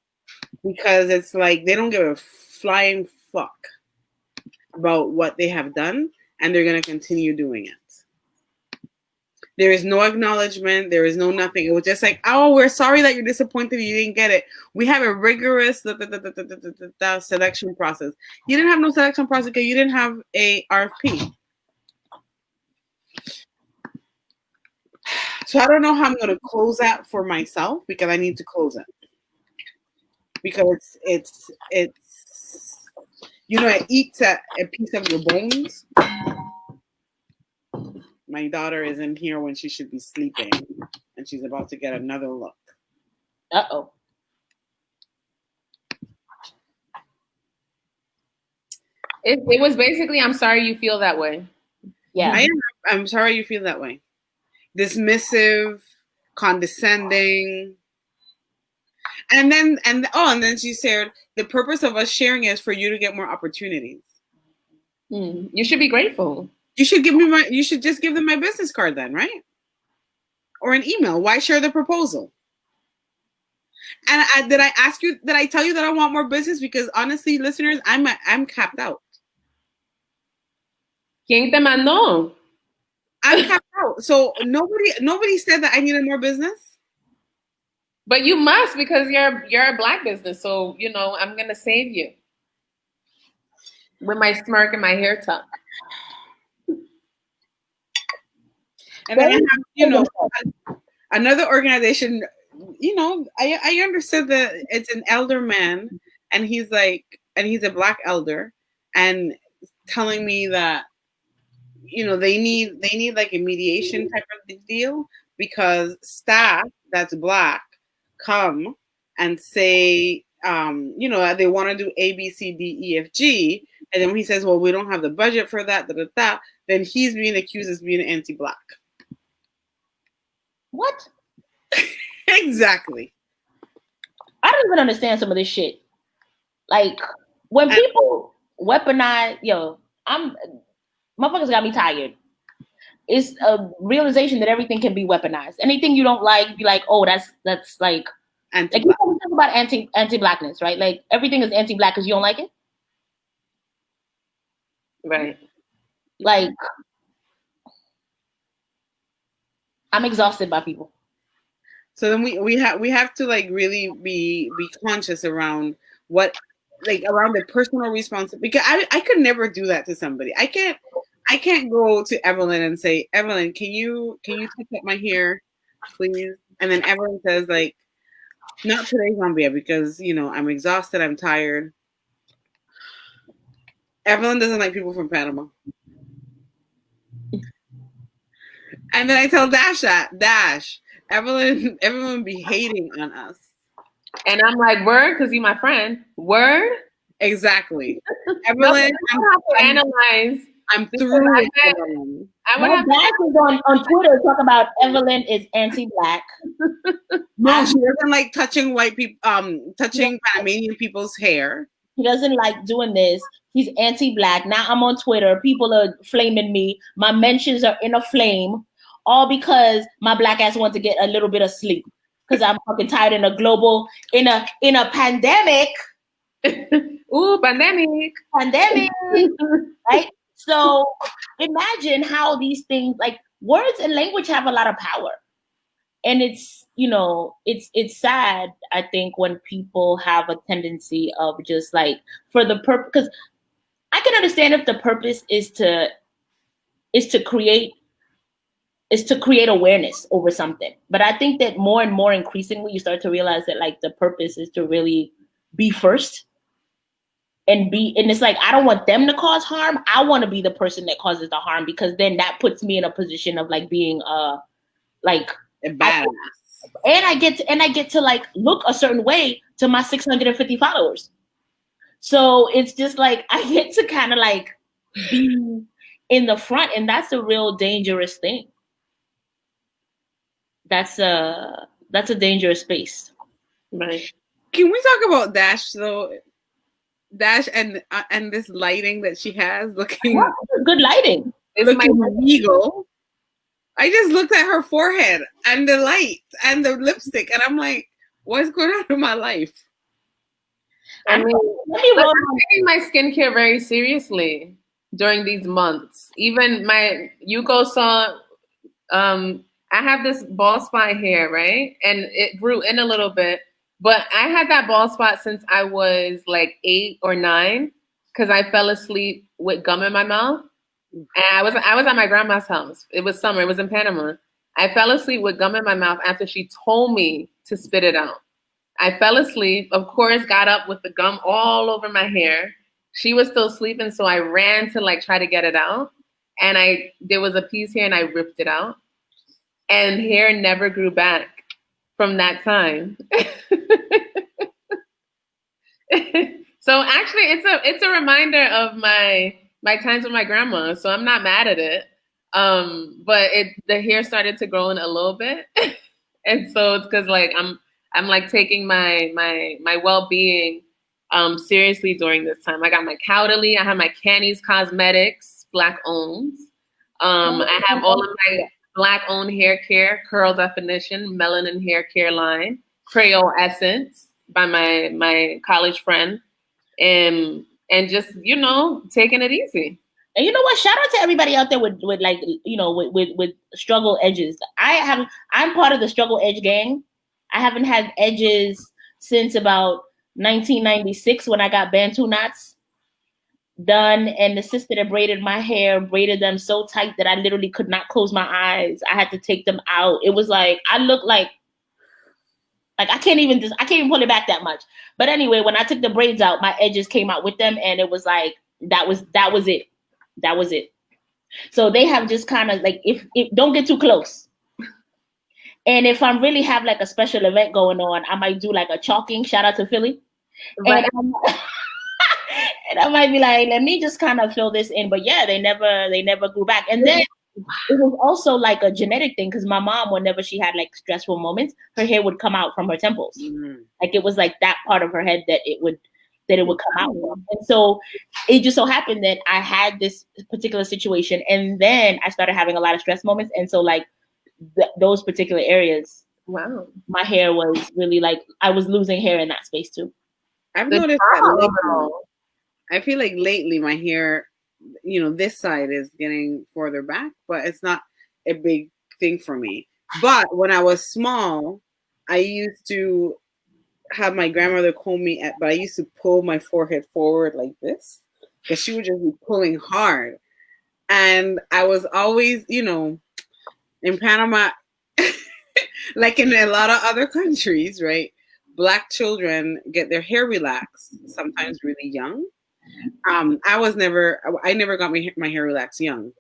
[SPEAKER 3] Because it's like they don't give a flying fuck about what they have done, and they're going to continue doing it. There is no acknowledgement. There is no nothing. It was just like, "Oh, we're sorry that you're disappointed you didn't get it. We have a rigorous selection process." You didn't have no selection process because you didn't have a RFP. So I don't know how I'm going to close that for myself because I need to close it. Because it's it eats a piece of your bones. My daughter is in here when she should be sleeping, and she's about to get another look.
[SPEAKER 1] Uh-oh.
[SPEAKER 4] It was basically, "I'm sorry you feel that way."
[SPEAKER 1] Yeah.
[SPEAKER 3] I'm sorry you feel that way. Dismissive, condescending. And then she said, "The purpose of us sharing is for you to get more opportunities."
[SPEAKER 4] You should be grateful.
[SPEAKER 3] You should just give them my business card then, right? Or an email. Why share the proposal? And did I tell you that I want more business? Because honestly, listeners, I'm capped out.
[SPEAKER 4] ¿Quién te mandó?
[SPEAKER 3] I'm capped out. So nobody said that I needed more business.
[SPEAKER 4] But you must, because you're a Black business. So, I'm going to save you. With my smirk and my hair tuck.
[SPEAKER 3] And then I have, another organization, I understood that it's an elder man and he's a Black elder and telling me that, they need like a mediation type of deal because staff that's Black come and say, they want to do A, B, C, D, E, F, G. And then when he says, "Well, we don't have the budget for that, then he's being accused as being anti-Black.
[SPEAKER 1] What?
[SPEAKER 3] Exactly.
[SPEAKER 1] I don't even understand some of this shit. Like, when people weaponize, motherfuckers got me tired. It's a realization that everything can be weaponized. Anything you don't like, be like, "Oh, that's like
[SPEAKER 3] Anti-Black.
[SPEAKER 1] Like you talk about anti-Blackness, right? Like everything is anti-Black because you don't like it.
[SPEAKER 4] Right.
[SPEAKER 1] Like, I'm exhausted by people.
[SPEAKER 3] So then we have to like really be conscious around around the personal responsibility, because I could never do that to somebody. I can't go to Evelyn and say, "Evelyn, can you touch up my hair, please?" And then Evelyn says like, "Not today, Zambia, because I'm exhausted, I'm tired." Evelyn doesn't like people from Panama. And then I tell Dash, Evelyn be hating on us.
[SPEAKER 4] And I'm like, "Word," because you're my friend. Word?
[SPEAKER 3] Exactly. Evelyn,
[SPEAKER 4] analyze.
[SPEAKER 3] I'm through with Evelyn.
[SPEAKER 1] I would have on Twitter talk about Evelyn is anti-Black.
[SPEAKER 3] No, she doesn't like touching white people, touching Panamanian people's hair.
[SPEAKER 1] He doesn't like doing this. He's anti-Black. Now I'm on Twitter. People are flaming me. My mentions are in a flame, all because my Black ass wants to get a little bit of sleep. Because I'm fucking tired in a global, in a pandemic.
[SPEAKER 4] Ooh, pandemic.
[SPEAKER 1] Right? So imagine how these things, like words and language, have a lot of power. and it's, you know, it's sad, I think, when people have a tendency of just like, for the purpose, because I can understand if the purpose is to create awareness over something. But I think that more and more increasingly you start to realize that like the purpose is to really be first, and it's like, I don't want them to cause harm. I want to be the person that causes the harm, because then that puts me in a position of like being like
[SPEAKER 3] a badass.
[SPEAKER 1] I get to like look a certain way to my 650 followers. So it's just like I get to kind of like be in the front, and that's a real dangerous thing. That's a dangerous space.
[SPEAKER 4] Right.
[SPEAKER 3] Can we talk about Dash though? Dash and this lighting that she has, looking
[SPEAKER 1] good lighting.
[SPEAKER 4] It's
[SPEAKER 3] looking regal. I just looked at her forehead and the light and the lipstick, and I'm like, what's going on in my life?
[SPEAKER 4] I mean, I'm taking my skincare very seriously during these months. Even my Yuko saw, I have this bald spot here, right? And it grew in a little bit, but I had that bald spot since I was like 8 or 9, because I fell asleep with gum in my mouth. And I was at my grandma's house. It was summer. It was in Panama. I fell asleep with gum in my mouth after she told me to spit it out. I fell asleep, of course, got up with the gum all over my hair. She was still sleeping, so I ran to like try to get it out. And there was a piece here and I ripped it out. And hair never grew back from that time. So actually it's a reminder of my times with my grandma. So I'm not mad at it. But the hair started to grow in a little bit. And so it's because like I'm like taking my well-being seriously during this time. I got my Cowderly, I have my Canny's Cosmetics, Black owned. I have all of my Black owned hair care, Curl Definition, Melanin Hair Care line, Creole Essence by my college friend, and just, you know, taking it easy.
[SPEAKER 1] And you know what? Shout out to everybody out there with like, you know, with struggle edges. I'm part of the struggle edge gang. I haven't had edges since about 1996 when I got Bantu knots done, and the sister that braided my hair braided them so tight that I literally could not close my eyes. I had to take them out. It was like I looked like I can't even pull it back that much. But anyway, when I took the braids out, my edges came out with them, and it was like that was it. That was it. So they have just kind of like, if don't get too close. And if I'm really have like a special event going on, I might do like a chalking. Shout out to Philly. Right. And I might be like, let me just kind of fill this in. But yeah, they never grew back. And then it was also like a genetic thing, because my mom, whenever she had like stressful moments, her hair would come out from her temples. Mm-hmm. Like it was like that part of her head that it would come out from. And so it just so happened that I had this particular situation, and then I started having a lot of stress moments. And so like those particular areas, wow, my hair was really like, I was losing hair in that space too.
[SPEAKER 3] I've noticed that lately. I feel like lately my hair, you know, this side is getting further back, but it's not a big thing for me. But when I was small, I used to have my grandmother comb me, but I used to pull my forehead forward like this, because she would just be pulling hard. And I was always, you know, in Panama, like in a lot of other countries, right? Black children get their hair relaxed, sometimes really young. I never got my hair relaxed young,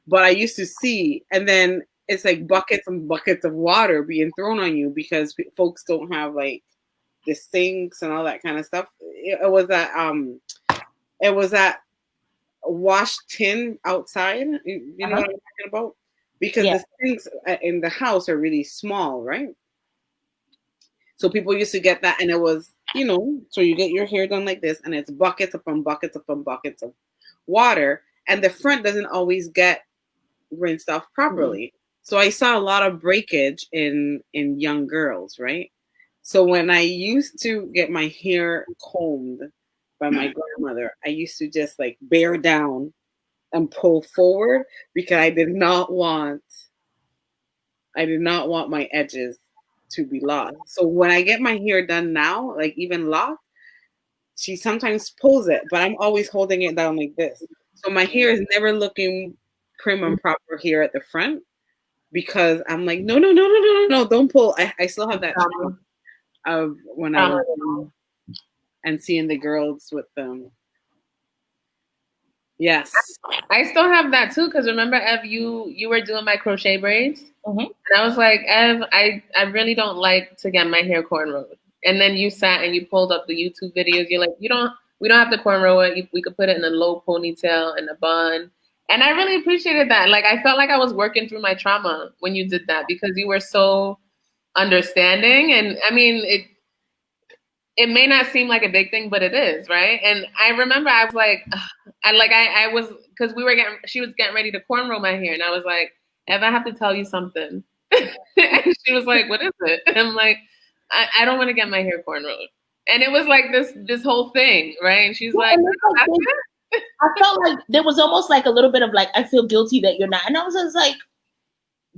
[SPEAKER 3] but I used to see, and then it's like buckets and buckets of water being thrown on you because folks don't have like the sinks and all that kind of stuff. It was that wash tin outside. You know what I'm talking about? Because the sinks in the house are really small, right? So people used to get that, and it was, you know, so you get your hair done like this, and it's buckets upon buckets upon buckets of water, and the front doesn't always get rinsed off properly. Mm-hmm. So I saw a lot of breakage in young girls, right? So when I used to get my hair combed by my grandmother, I used to just like bear down and pull forward, because I did not want I did not want my edges to be lost. So when I get my hair done now, like even locked, she sometimes pulls it, but I'm always holding it down like this. So my hair is never looking prim and proper here at the front because I'm like, no, don't pull. I still have that trauma of when I was young and seeing the girls with them. Yes.
[SPEAKER 4] I still have that too, because remember, Ev, you were doing my crochet braids?
[SPEAKER 1] Mm-hmm.
[SPEAKER 4] And I was like, Ev, I really don't like to get my hair cornrowed. And then you sat and you pulled up the YouTube videos. You're like, we don't have to cornrow it. We could put it in a low ponytail and a bun. And I really appreciated that. Like, I felt like I was working through my trauma when you did that because you were so understanding. And I mean, it may not seem like a big thing, but it is, right? And I remember I was like, I was, because she was getting ready to cornrow my hair. And I was like, Ev, I have to tell you something. And she was like, what is it? And I'm like, I don't want to get my hair cornrowed. And it was like this whole thing, right? And she's like,
[SPEAKER 1] I felt like there was almost like a little bit of like, I feel guilty that you're not. And I was just like,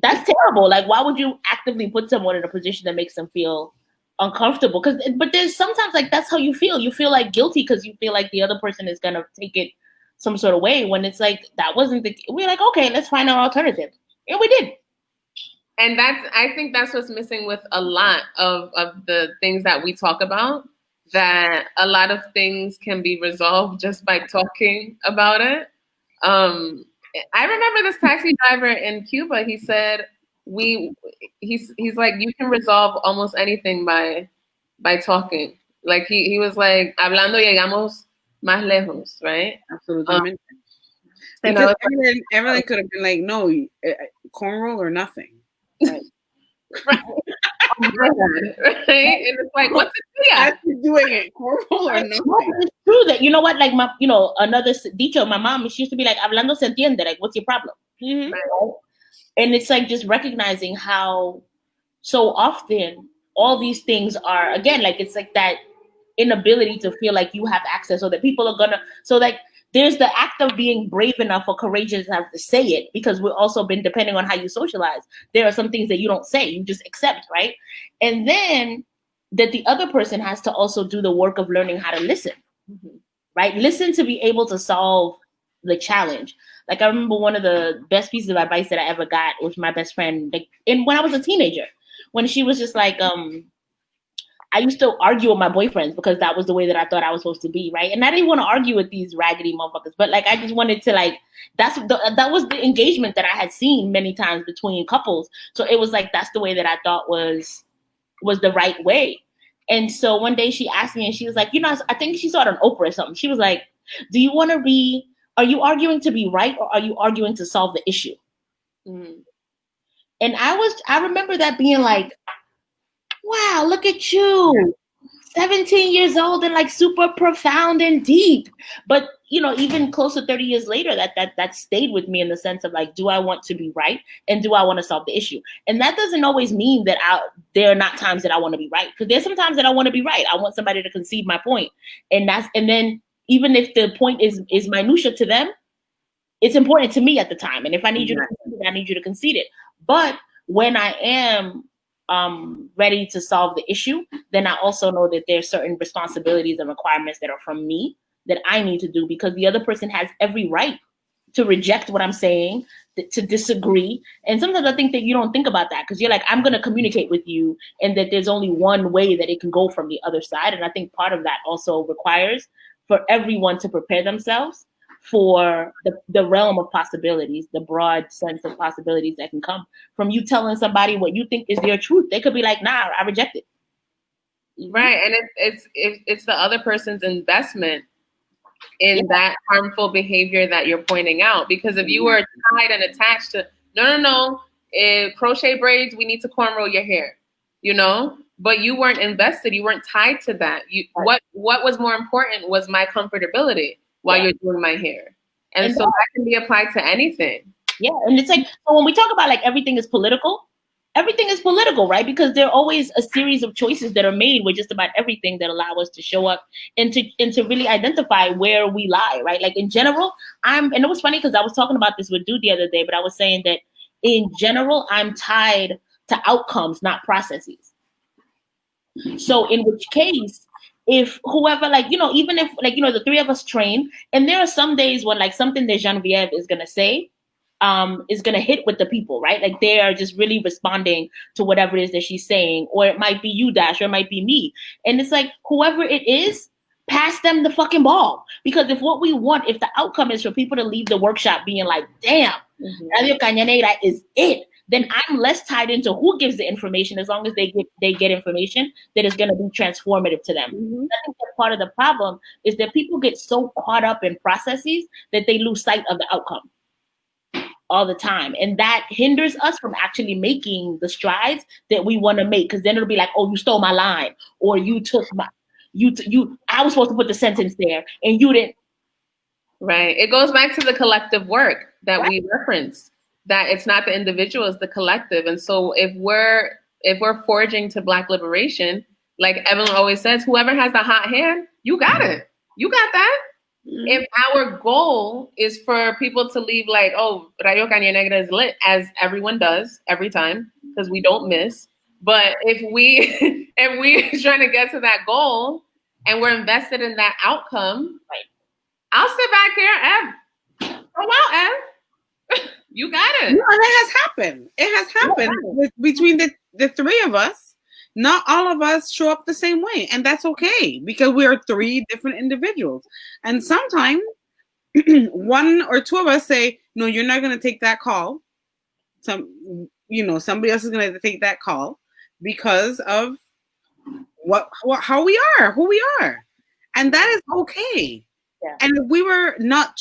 [SPEAKER 1] that's terrible. Like, why would you actively put someone in a position that makes them feel uncomfortable? But there's sometimes like that's how you feel. You feel like guilty because you feel like the other person is gonna take it some sort of way when it's like that wasn't the. We're like, okay, let's find an alternative, and we did.
[SPEAKER 4] And I think that's what's missing with a lot of the things that we talk about. That a lot of things can be resolved just by talking about it. I remember this taxi driver in Cuba. He said, he's like, you can resolve almost anything by talking. Like he was like, hablando llegamos más lejos, right?
[SPEAKER 3] Absolutely. Because everything could have been like, no, cornrow or nothing. Right.
[SPEAKER 4] Right. Right? And it's like, what's it?
[SPEAKER 3] Actually doing it, cornrow or nothing.
[SPEAKER 1] It's true that, you know what, like another dicho, my mom, she used to be like, hablando se entiende, like, what's your problem?
[SPEAKER 3] Mm-hmm.
[SPEAKER 1] Right? And it's like just recognizing how so often all these things are, again, like it's like that inability to feel like you have access or that people are gonna, so like there's the act of being brave enough or courageous enough to say it, because we've also been, depending on how you socialize, there are some things that you don't say, you just accept, right? And then that the other person has to also do the work of learning how to listen, right? Listen to be able to solve the challenge. Like I remember one of the best pieces of advice that I ever got was my best friend, like, when I was a teenager, when she was just like, I used to argue with my boyfriends because that was the way that I thought I was supposed to be, right? And I didn't want to argue with these raggedy motherfuckers, but like I just wanted to like, that was the engagement that I had seen many times between couples. So it was like, that's the way that I thought was the right way. And so one day she asked me and she was like, I think she saw it on Oprah or something. She was like, are you arguing to be right or are you arguing to solve the issue?
[SPEAKER 4] Mm-hmm.
[SPEAKER 1] And I remember that being like, wow, look at you, 17 years old and like super profound and deep. But, even close to 30 years later, that stayed with me in the sense of like, do I want to be right? And do I want to solve the issue? And that doesn't always mean that there are not times that I want to be right. Because there's some times that I want to be right. I want somebody to concede my point. And then even if the point is minutia to them, it's important to me at the time. And if I need you to concede it, I need you to concede it. But when I am ready to solve the issue, then I also know that there's certain responsibilities and requirements that are from me that I need to do, because the other person has every right to reject what I'm saying, to disagree. And sometimes I think that you don't think about that because you're like, I'm going to communicate with you, and that there's only one way that it can go from the other side. And I think part of that also requires for everyone to prepare themselves for the realm of possibilities, the broad sense of possibilities that can come from you telling somebody what you think is their truth. They could be like, nah, I reject it.
[SPEAKER 4] Right. And it's the other person's investment in that harmful behavior that you're pointing out. Because if you were tied and attached to, no, crochet braids, we need to cornrow your hair, but you weren't invested. You weren't tied to that. What was more important was my comfortability while you're doing my hair. And so that can be applied to anything. Yeah.
[SPEAKER 1] And it's like, so when we talk about like everything is political, right? Because there are always a series of choices that are made with just about everything that allow us to show up and to really identify where we lie, right? Like in general, and it was funny because I was talking about this with Dude the other day, but I was saying that in general, I'm tied to outcomes, not processes. So in which case, if whoever, like, you know, even if, like, you know, the three of us train, and there are some days when, like, something that Genevieve is going to say is going to hit with the people, right? Like, they are just really responding to whatever it is that she's saying, or it might be you, Dash, or it might be me. And it's like, whoever it is, pass them the fucking ball. Because if what we want, if the outcome is for people to leave the workshop being like, damn, Radio Cañanera is it, then I'm less tied into who gives the information, as long as they get information that is going to be transformative to them. I think that part of the problem is that people get so caught up in processes that they lose sight of the outcome all the time. And that hinders us from actually making the strides that we want to make. Because then it'll be like, oh, you stole my line, or you took my, I was supposed to put the sentence there and you didn't.
[SPEAKER 4] Right. It goes back to the collective work that we reference, that it's not the individual, it's the collective. And so if we're forging to Black liberation, like Evelyn always says, whoever has the hot hand, you got it. You got that. If our goal is for people to leave like, oh, Rayo Caña Negra is lit, as everyone does every time, because we don't miss. But if we're trying to get to that goal and we're invested in that outcome, right, I'll sit back here, Ev. Oh, well, Ev, you got it.
[SPEAKER 3] No, and it has happened. It has happened between the three of us. Not all of us show up the same way, and that's okay, because we are three different individuals. And sometimes one or two of us say, no, you're not going to take that call. Somebody else is going to take that call because of how we are, who we are. And that is okay. Yeah. And if we were not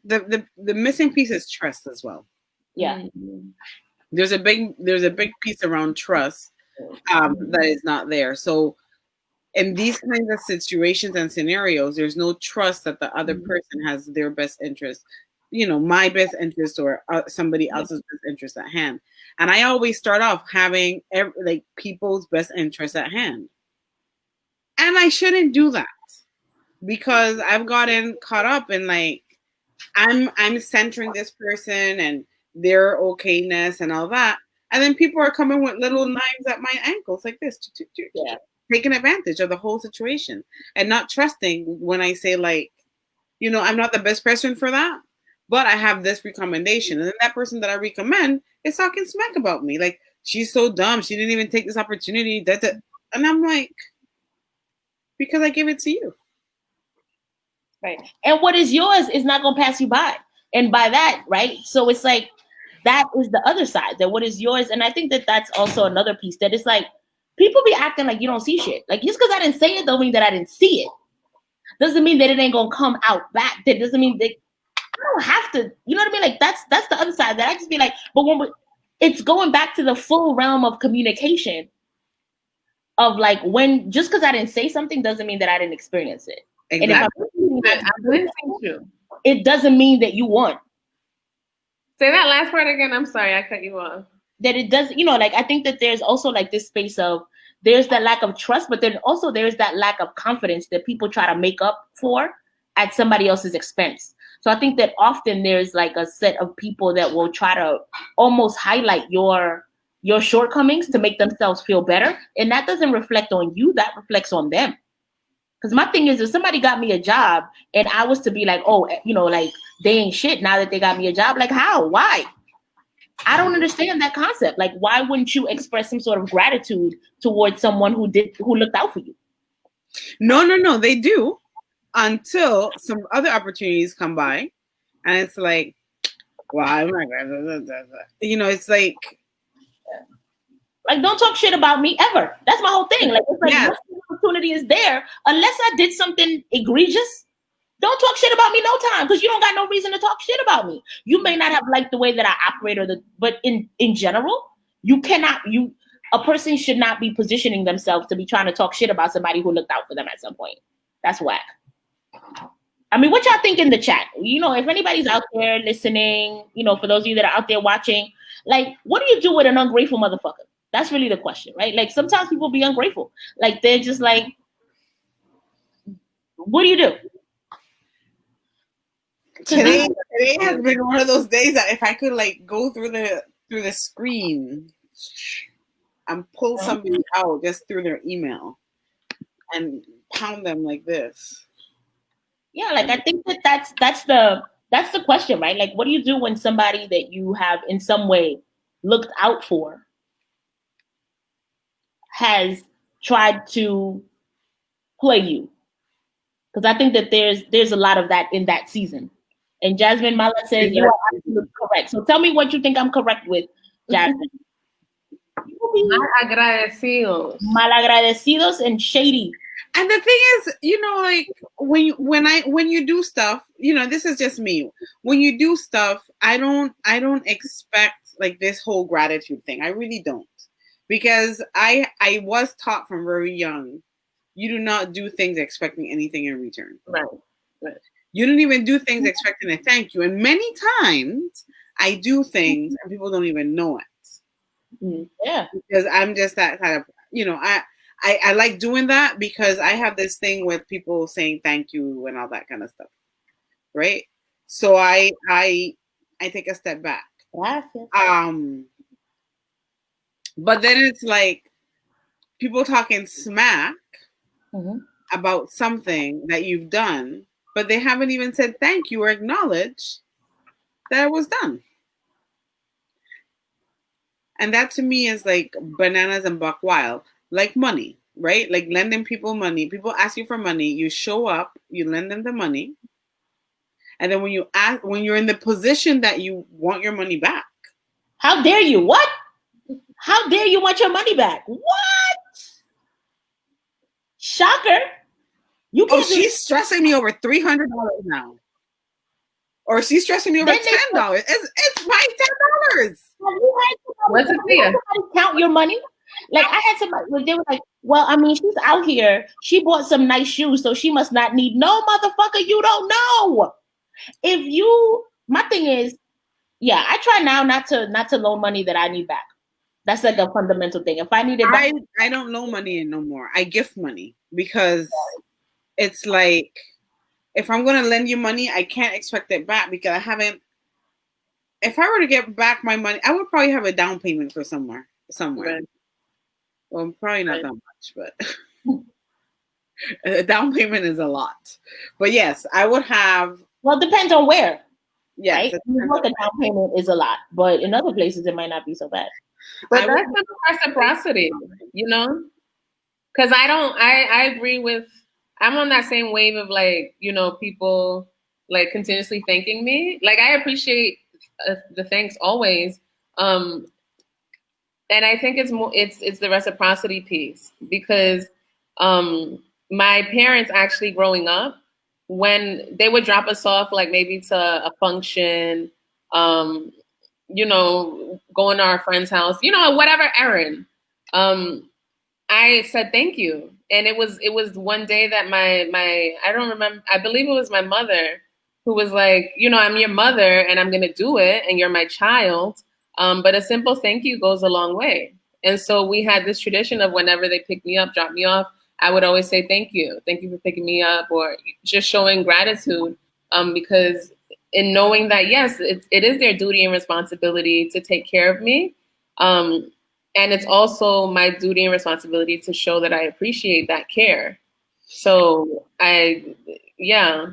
[SPEAKER 3] the missing piece is trust as well.
[SPEAKER 1] Yeah.
[SPEAKER 3] There's a big piece around trust that is not there. So in these kinds of situations and scenarios, there's no trust that the other person has their best interest, my best interest or somebody else's best interest at hand. And I always start off having people's best interest at hand. And I shouldn't do that, because I've gotten caught up in I'm centering this person and their okayness and all that. And then people are coming with little knives at my ankles like this, taking advantage of the whole situation and not trusting when I say I'm not the best person for that, but I have this recommendation. And then that person that I recommend is talking smack about me. Like, she's so dumb. She didn't even take this opportunity. And I'm like, because I give it to you.
[SPEAKER 1] Right. And what is yours is not going to pass you by. And by that, right? So it's like, that is the other side, that what is yours. And I think that that's also another piece, that it's like, people be acting like you don't see shit. Like, just because I didn't say it don't mean that I didn't see it. Doesn't mean that it ain't going to come out back. That doesn't mean that I don't have to, you know what I mean? Like, that's the other side, that I just be like, but it's going back to the full realm of communication of when, just because I didn't say something doesn't mean that I didn't experience it.
[SPEAKER 3] Exactly.
[SPEAKER 1] And if it doesn't mean that you won.
[SPEAKER 4] Say that last part again. I'm sorry, I cut you off.
[SPEAKER 1] That it does, I think that there's also this space of, there's that lack of trust, but then also there's that lack of confidence that people try to make up for at somebody else's expense. So I think that often there's a set of people that will try to almost highlight your shortcomings to make themselves feel better. And that doesn't reflect on you, that reflects on them. Because my thing is, if somebody got me a job and I was to be like, oh, they ain't shit now that they got me a job, how? Why? I don't understand that concept. Why wouldn't you express some sort of gratitude towards someone who looked out for you?
[SPEAKER 3] No, they do, until some other opportunities come by, and it's like, well, I'm not gonna, it's like
[SPEAKER 1] don't talk shit about me ever. That's my whole thing. Once the opportunity is there, unless I did something egregious, don't talk shit about me no time, because you don't got no reason to talk shit about me. You may not have liked the way that I operate but in general, a person should not be positioning themselves to be trying to talk shit about somebody who looked out for them at some point. That's whack. I mean, what y'all think in the chat? If anybody's out there listening, for those of you that are out there watching, what do you do with an ungrateful motherfucker? That's really the question, right? Sometimes people be ungrateful. They're just what do you do?
[SPEAKER 3] Today has been one of those days that if I could go through the screen and pull somebody out just through their email and pound them like this.
[SPEAKER 1] Yeah, like I think that's the question, right? Like, what do you do when somebody that you have in some way looked out for has tried to play you? Because I think that there's a lot of that in that season. And Jasmine Mala says you are absolutely correct. So tell me what you think I'm correct with, Jasmine.
[SPEAKER 4] Malagradecidos.
[SPEAKER 1] Malagradecidos and shady.
[SPEAKER 3] And the thing is, you know, like when you do stuff, you know, this is just me. When you do stuff, I don't expect like this whole gratitude thing. I really don't, because I was taught from very young, you do not do things expecting anything in return.
[SPEAKER 4] Right.
[SPEAKER 3] You don't even do things expecting a thank you. And many times I do things and people don't even know it.
[SPEAKER 1] Yeah,
[SPEAKER 3] because I'm just that kind of, you know, I like doing that because I have this thing with people saying thank you and all that kind of stuff, right? So I take a step back.
[SPEAKER 1] gracias.
[SPEAKER 3] But then it's like people talking smack about something that you've done, but they haven't even said thank you or acknowledged that it was done. And that to me is like bananas and buck wild, like money, right? Like lending people money. People ask you for money, you show up, you lend them the money, and then when you're in the position that you want your money back,
[SPEAKER 1] how dare you? What? How dare you want your money back? What? Shocker! You can't.
[SPEAKER 3] She's stressing me over $300 now, or she's stressing me over $10. It's my $10.
[SPEAKER 4] What's it here?
[SPEAKER 1] Count your money. Like I had somebody, they were like, "Well, I mean, she's out here. She bought some nice shoes, so she must not need no motherfucker. You don't know. If you, my thing is, yeah, I try now not to loan money that I need back. That's like a fundamental thing. If I need it back,
[SPEAKER 3] I don't loan money no more. I gift money because it's like if I'm gonna lend you money, I can't expect it back because I haven't. If I were to get back my money, I would probably have a down payment for somewhere. Right. Well, probably not that much, but a down payment is a lot. But yes, I would have.
[SPEAKER 1] Well, it depends on where.
[SPEAKER 3] Yes,
[SPEAKER 1] right? The down payment is a lot, but in other places it might not be so bad.
[SPEAKER 4] But that's the reciprocity, you know? Because I agree with. I'm on that same wave of like, you know, people like continuously thanking me. Like I appreciate the thanks always. And I think it's the reciprocity piece because my parents actually growing up, when they would drop us off like maybe to a function, you know, going to our friend's house, you know, whatever errand, I said thank you. And it was one day that my I don't remember, I believe it was my mother who was like, you know, I'm your mother and I'm gonna do it and you're my child. But a simple thank you goes a long way. And so we had this tradition of whenever they pick me up, drop me off, I would always say thank you for picking me up, or just showing gratitude, because in knowing that yes, it is their duty and responsibility to take care of me. And it's also my duty and responsibility to show that I appreciate that care. So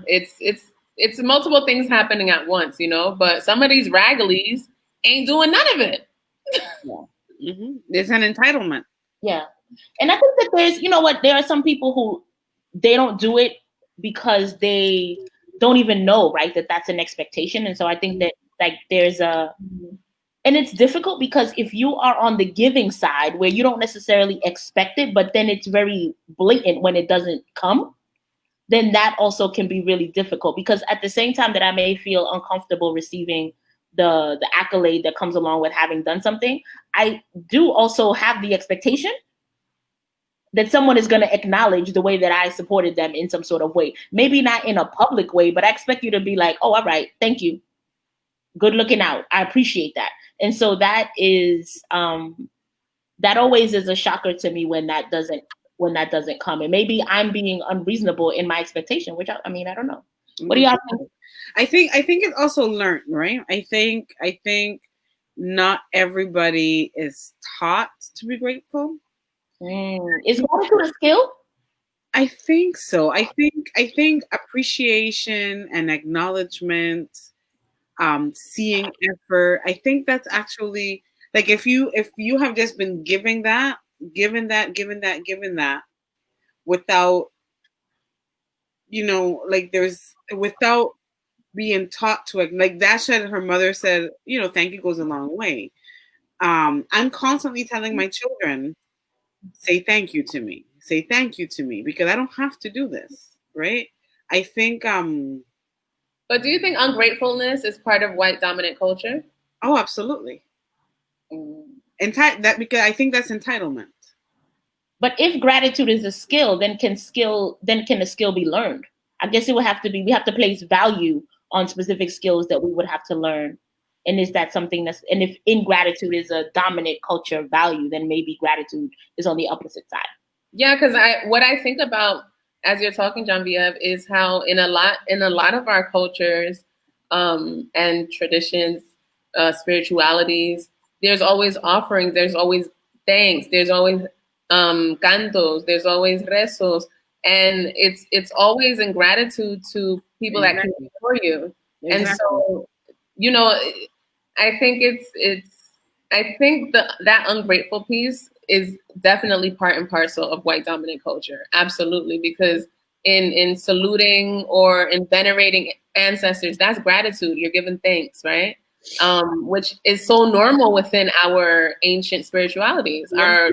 [SPEAKER 4] it's multiple things happening at once, you know, but some of these ragglies ain't doing none of it.
[SPEAKER 3] Yeah. It's an entitlement.
[SPEAKER 1] Yeah. And I think that there's, you know what, there are some people who they don't do it because they don't even know, right, that that's an expectation. And so I think that like there's and it's difficult because if you are on the giving side where you don't necessarily expect it, but then it's very blatant when it doesn't come, then that also can be really difficult because at the same time that I may feel uncomfortable receiving the accolade that comes along with having done something, I do also have the expectation that someone is going to acknowledge the way that I supported them in some sort of way. Maybe not in a public way, but I expect you to be like, oh, all right, thank you. Good looking out. I appreciate that. And so that is, that always is a shocker to me when that doesn't come. And maybe I'm being unreasonable in my expectation, which I mean, I don't know. What do y'all think?
[SPEAKER 3] I think it's also learned, right? I think not everybody is taught to be grateful.
[SPEAKER 1] Is gratitude a skill?
[SPEAKER 3] I think so. I think appreciation and acknowledgement, seeing effort. I think that's actually like if you have just been given that, without, like there's without being taught to it. Like Dasha, her mother said, thank you goes a long way. I'm constantly telling my children, say thank you to me. Say thank you to me because I don't have to do this, right? I think
[SPEAKER 4] But do you think ungratefulness is part of white dominant culture?
[SPEAKER 3] oh, absolutely. That because I think that's entitlement.
[SPEAKER 1] But if gratitude is a skill, then can a skill be learned? I guess it would have to be, we have to place value on specific skills that we would have to learn. And is that something and if ingratitude is a dominant culture value, then maybe gratitude is on the opposite side.
[SPEAKER 4] Yeah, because what I think about as you're talking, Genevieve, is how in a lot of our cultures and traditions, spiritualities, there's always offerings, there's always thanks, there's always cantos, there's always rezos, and it's always in gratitude to people that came before you. Exactly. And so, I think I think that ungrateful piece is definitely part and parcel of white dominant culture. Absolutely. Because in saluting or in venerating ancestors, that's gratitude. You're giving thanks, right? Which is so normal within our ancient spiritualities, our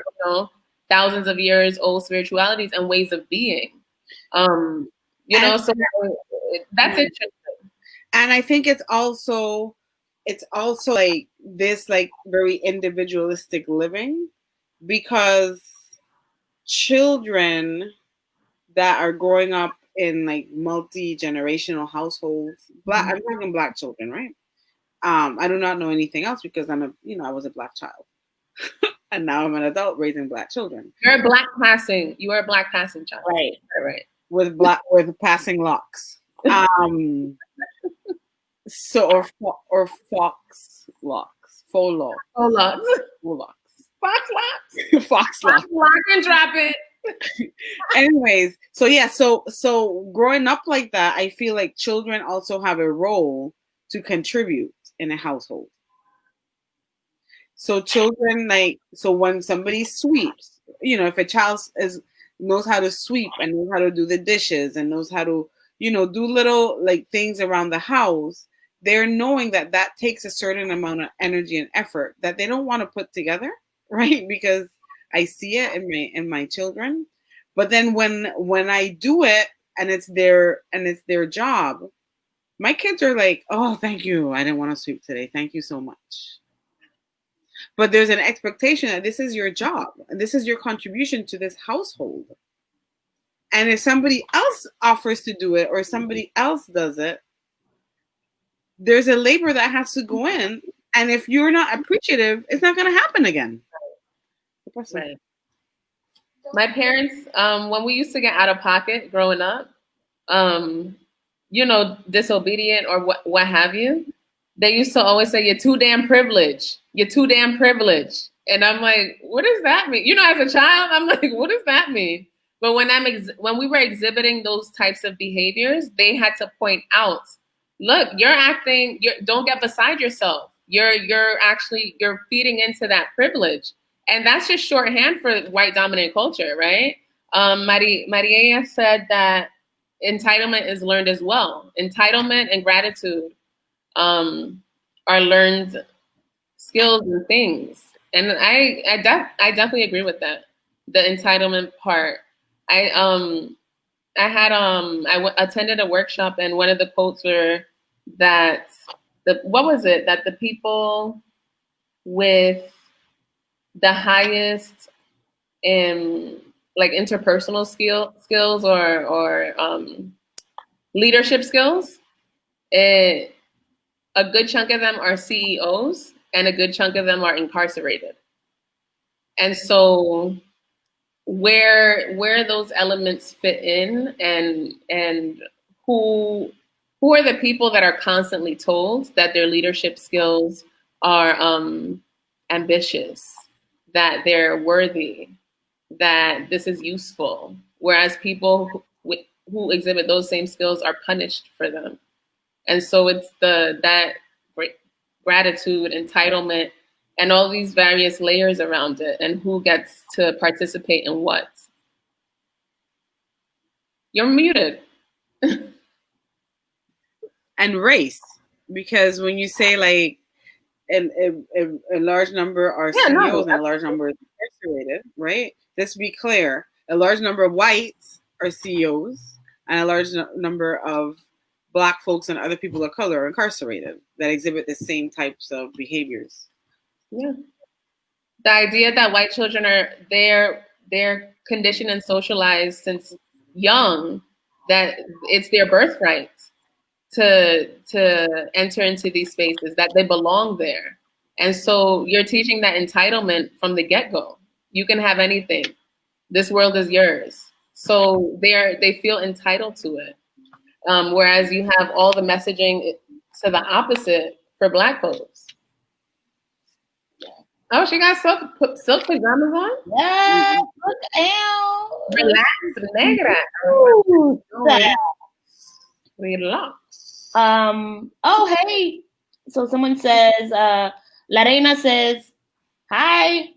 [SPEAKER 4] thousands of years old spiritualities and ways of being. So that's interesting.
[SPEAKER 3] And I think it's also like this like very individualistic living, because children that are growing up in like multi-generational households, I'm talking Black children, right? I do not know anything else because I was a Black child. And now I'm an adult raising Black children.
[SPEAKER 4] You are a Black passing child. Right.
[SPEAKER 3] With passing locks. So or fox locks. Faux locks.
[SPEAKER 4] Faux locks.
[SPEAKER 3] Faux locks.
[SPEAKER 4] Fox locks.
[SPEAKER 3] Fox locks.
[SPEAKER 4] Lock and drop it.
[SPEAKER 3] Anyways, so growing up like that, I feel like children also have a role to contribute in a household. So children so when somebody sweeps, if a child knows how to sweep and knows how to do the dishes and knows how to, do little like things around the house, they're knowing that takes a certain amount of energy and effort that they don't want to put together, right? Because I see it in my children. But then when I do it and it's their job, my kids are like, oh, thank you. I didn't want to sweep today. Thank you so much. But there's an expectation that this is your job and this is your contribution to this household. And if somebody else offers to do it or somebody else does it, there's a labor that has to go in. And if you're not appreciative, it's not going to happen again.
[SPEAKER 4] Right. My parents, when we used to get out of pocket growing up, disobedient or what have you, they used to always say, you're too damn privileged. You're too damn privileged. And I'm like, what does that mean? As a child, I'm like, what does that mean? But when we were exhibiting those types of behaviors, they had to point out, look, don't get beside yourself. You're feeding into that privilege. And that's just shorthand for white dominant culture, right? Maria said that entitlement is learned as well. Entitlement and gratitude are learned skills and things. And I definitely agree with that. The entitlement part. I attended a workshop and one of the quotes were that that the people with the highest in like interpersonal skills or leadership skills, a good chunk of them are CEOs and a good chunk of them are incarcerated. And so where those elements fit in and who are the people that are constantly told that their leadership skills are ambitious, that they're worthy, that this is useful, whereas people who exhibit those same skills are punished for them. And so it's that gratitude, entitlement, and all these various layers around it, and who gets to participate in what. You're muted.
[SPEAKER 3] And race, because when you say like a large number are CEOs and a large number are incarcerated, right? Let's be clear. A large number of whites are CEOs and a large number of Black folks and other people of color are incarcerated that exhibit the same types of behaviors.
[SPEAKER 4] Yeah. The idea that white children are they're conditioned and socialized since young, that it's their birthright to enter into these spaces, that they belong there. And so you're teaching that entitlement from the get-go. You can have anything. This world is yours. So they feel entitled to it. Whereas you have all the messaging to the opposite for Black folks. Oh, she got silk pajamas on?
[SPEAKER 1] Yeah, look out.
[SPEAKER 4] Relax, negra. Relax.
[SPEAKER 1] Oh, hey. So someone says, La Reina says, hi.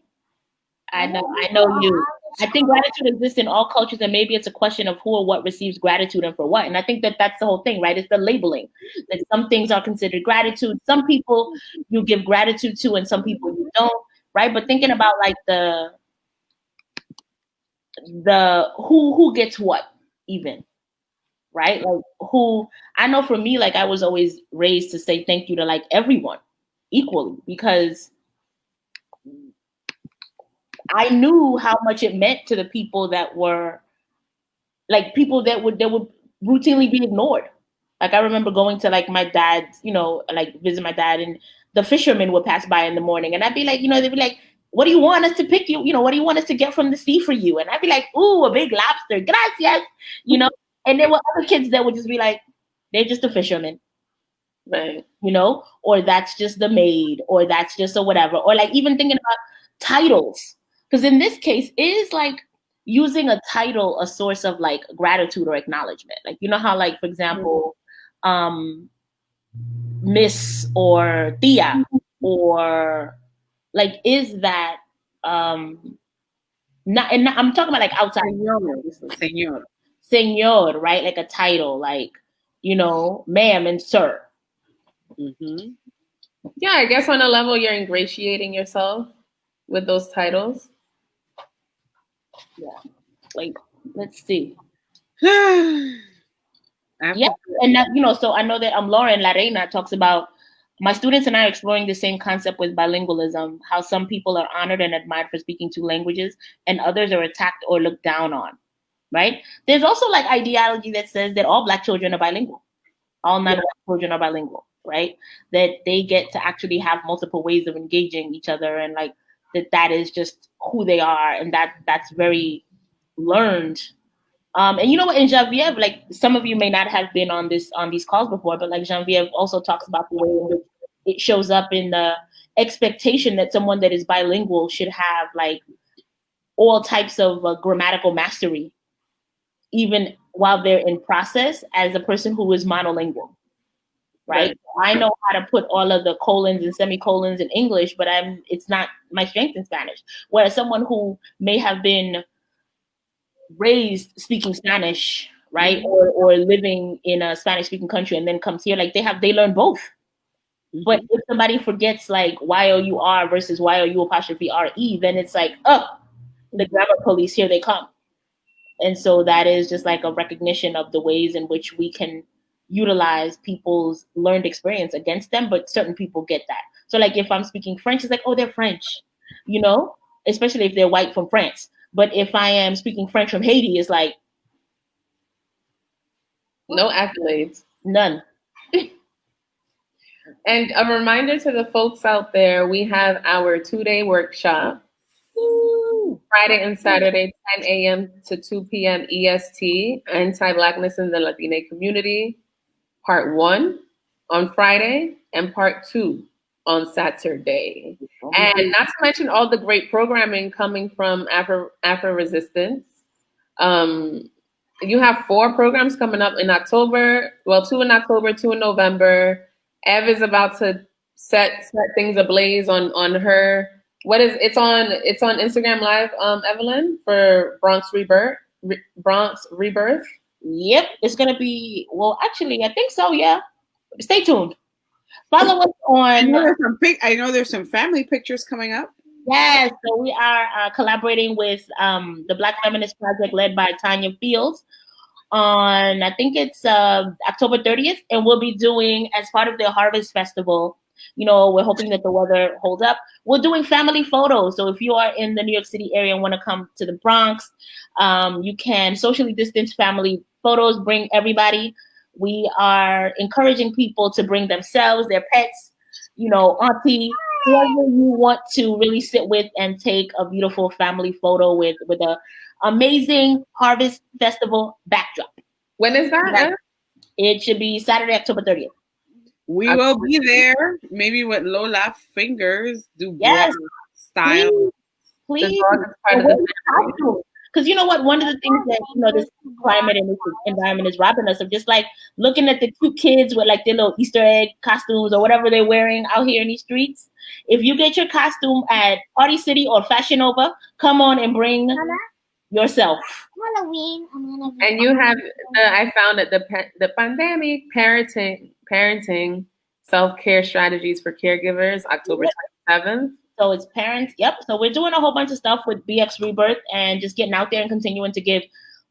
[SPEAKER 1] I know you. I think gratitude exists in all cultures, and maybe it's a question of who or what receives gratitude and for what. And I think that that's the whole thing, right? It's the labeling. That some things are considered gratitude. Some people you give gratitude to, and some people you don't, right? But thinking about like the who gets what, even, right? Like who, I know for me, like I was always raised to say thank you to like everyone equally, because I knew how much it meant to the people that were like people that would routinely be ignored. Like I remember going to like my dad's, like visit my dad, and the fishermen would pass by in the morning, and I'd be like, they'd be like, what do you want us to pick you? What do you want us to get from the sea for you? And I'd be like, ooh, a big lobster, gracias, And there were other kids that would just be like, they're just a fisherman.
[SPEAKER 4] Right.
[SPEAKER 1] Or that's just the maid, or that's just a whatever. Or like even thinking about titles. Because in this case, is like using a title a source of like gratitude or acknowledgement. Like, how like, for example, Miss or Tia, or like, is that not, and I'm talking about like outside. Señor, right? Like a title, like, ma'am and sir.
[SPEAKER 3] Mm-hmm.
[SPEAKER 4] Yeah, I guess on a level you're ingratiating yourself with those titles.
[SPEAKER 1] Yeah. Like, let's see.
[SPEAKER 3] Yeah,
[SPEAKER 1] and that, so I know that Lauren La Reina talks about, my students and I are exploring the same concept with bilingualism, how some people are honored and admired for speaking two languages, and others are attacked or looked down on, right? There's also like ideology that says that all Black children are bilingual, all non-Black children are bilingual, right? That they get to actually have multiple ways of engaging each other, and like that is just who they are, and that's very learned. And you know what, in Genevieve, like some of you may not have been on these calls before, but like Genevieve also talks about the way in which it shows up in the expectation that someone that is bilingual should have like all types of grammatical mastery, even while they're in process, as a person who is monolingual, right? I know how to put all of the colons and semicolons in English, but it's not my strength in Spanish. Whereas someone who may have been raised speaking Spanish, right, or living in a Spanish-speaking country and then comes here, like they learn both. Mm-hmm. But if somebody forgets like Y-O-U-R versus Y-O-U'-R-E, then it's like, oh, the grammar police, here they come. And so that is just like a recognition of the ways in which we can utilize people's learned experience against them, but certain people get that. So like if I'm speaking French, it's like, oh, they're French, especially if they're white from France. But if I am speaking French from Haiti, it's like,
[SPEAKER 4] no accolades.
[SPEAKER 1] None.
[SPEAKER 4] And a reminder to the folks out there, we have our 2-day workshop. Friday and Saturday, 10 a.m. to 2 p.m. EST, Anti-Blackness in the Latina Community, Part 1 on Friday, and Part 2 on Saturday. And not to mention all the great programming coming from Afro Resistance. You have 4 programs coming up in October. Well, 2 in October, 2 in November. Ev is about to set things ablaze on her. It's on Instagram Live, Evelyn, for Bronx Rebirth.
[SPEAKER 1] Yep, it's gonna be. Well, actually, I think so. Yeah, stay tuned. Follow us on.
[SPEAKER 3] I know there's some family pictures coming up.
[SPEAKER 1] Yes, so we are collaborating with the Black Feminist Project led by Tanya Fields on, I think it's October 30th, and we'll be doing, as part of the Harvest Festival, you know, we're hoping that the weather holds up. We're doing family photos. So if you are in the New York City area and want to come to the Bronx, you can socially distance family photos, bring everybody. We are encouraging people to bring themselves, their pets, you know, auntie, whoever you want to really sit with and take a beautiful family photo with a amazing Harvest Festival backdrop.
[SPEAKER 4] When is that?
[SPEAKER 1] It should be Saturday, October 30th.
[SPEAKER 3] We will be there, maybe with Lola fingers, do
[SPEAKER 1] yes,
[SPEAKER 3] style.
[SPEAKER 1] Please. Because you know what? One of the things that, you know, this climate and this environment is robbing us of, just like looking at the cute kids with like their little Easter egg costumes or whatever they're wearing out here in these streets. If you get your costume at Party City or Fashion Nova, come on and bring yourself.
[SPEAKER 5] Halloween.
[SPEAKER 4] And you have I found that the pandemic parenting self-care strategies for caregivers, October 27th.
[SPEAKER 1] So it's parents. Yep. So we're doing a whole bunch of stuff with BX Rebirth and just getting out there and continuing to give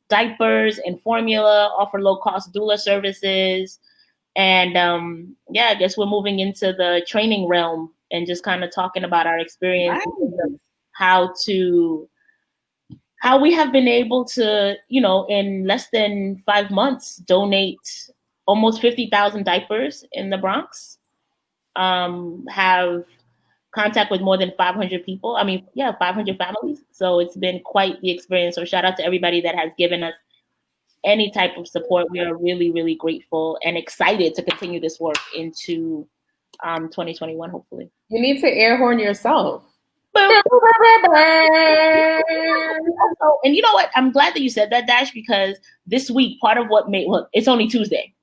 [SPEAKER 1] diapers and formula, offer low-cost doula services. And I guess we're moving into the training realm and just kind of talking about our experience, how we have been able to, you know, in less than 5 months, donate almost 50,000 diapers in the Bronx, have contact with more than 500 people. 500 families. So it's been quite the experience. So shout out to everybody that has given us any type of support. We are really, really grateful and excited to continue this work into 2021, hopefully.
[SPEAKER 4] You need to air horn yourself.
[SPEAKER 1] And you know what? I'm glad that you said that, Dash, because this week, part of what made, it's only Tuesday,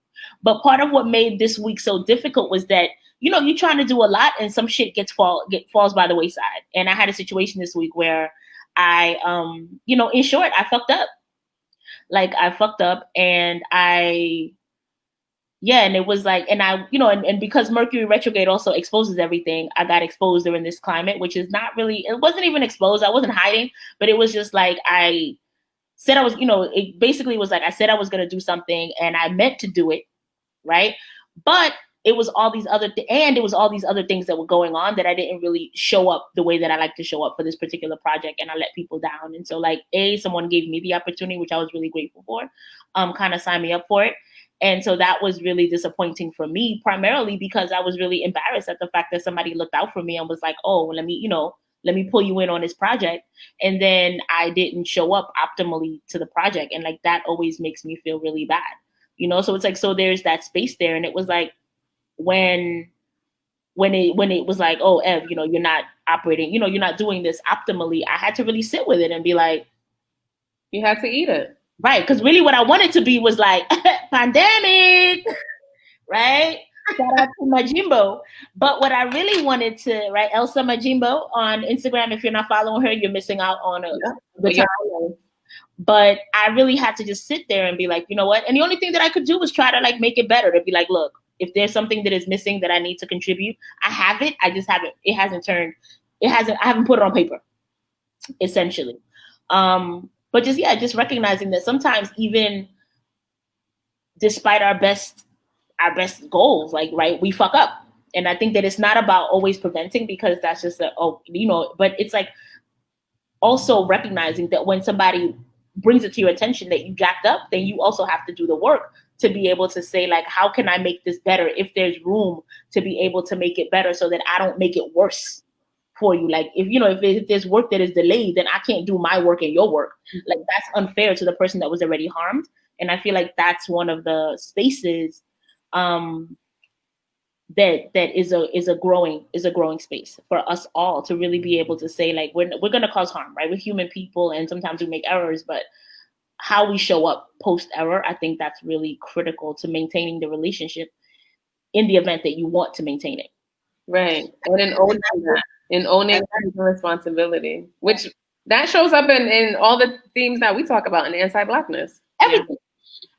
[SPEAKER 1] but part of what made this week so difficult was that, you know, you're trying to do a lot and some shit falls by the wayside. And I had a situation this week where I, in short, I fucked up. Like I fucked up and and it was like, and I, you know, and because Mercury retrograde also exposes everything, I got exposed during this climate, which is not really, it wasn't even exposed. I wasn't hiding, but it was just like, I said I was, you know, it basically was like, I said I was going to do something and I meant to do it. Right. But it was all these other things that were going on that I didn't really show up the way that I like to show up for this particular project. And I let people down. And so like, someone gave me the opportunity, which I was really grateful for, kind of signed me up for it. And so that was really disappointing for me, primarily because I was really embarrassed at the fact that somebody looked out for me and was like, oh, let me pull you in on this project. And then I didn't show up optimally to the project. And like, that always makes me feel really bad, you know? So it's like, so there's that space there. And it was like, when it was like, oh, Ev, you know, you're not operating, you know, you're not doing this optimally, I had to really sit with it and be like,
[SPEAKER 4] you had to eat it.
[SPEAKER 1] Right. Because really what I wanted to be was like, pandemic, right? Shout out to Majimbo. But what I really wanted to, right, Elsa Majimbo on Instagram, if you're not following her, you're missing out on a good time. But I really had to just sit there and be like, you know what? And the only thing that I could do was try to like make it better, to be like, look, if there's something that is missing that I need to contribute, I have it. I just haven't, I haven't put it on paper, essentially. But just recognizing that sometimes even despite our best goals, like, right, we fuck up. And I think that it's not about always preventing, because that's just but it's like also recognizing that when somebody brings it to your attention that you jacked up, then you also have to do the work to be able to say, like, how can I make this better? If there's room to be able to make it better so that I don't make it worse for you. Like, if there's work that is delayed, then I can't do my work and your work. Like, that's unfair to the person that was already harmed. And I feel like that's one of the spaces that is a growing space for us all to really be able to say, like, we're going to cause harm, right? We're human people, and sometimes we make errors, but how we show up post error, I think that's really critical to maintaining the relationship in the event that you want to maintain it.
[SPEAKER 4] Right. And in owning that, the responsibility, which that shows up in all the themes that we talk about in anti-Blackness.
[SPEAKER 1] Everything.
[SPEAKER 3] Yeah.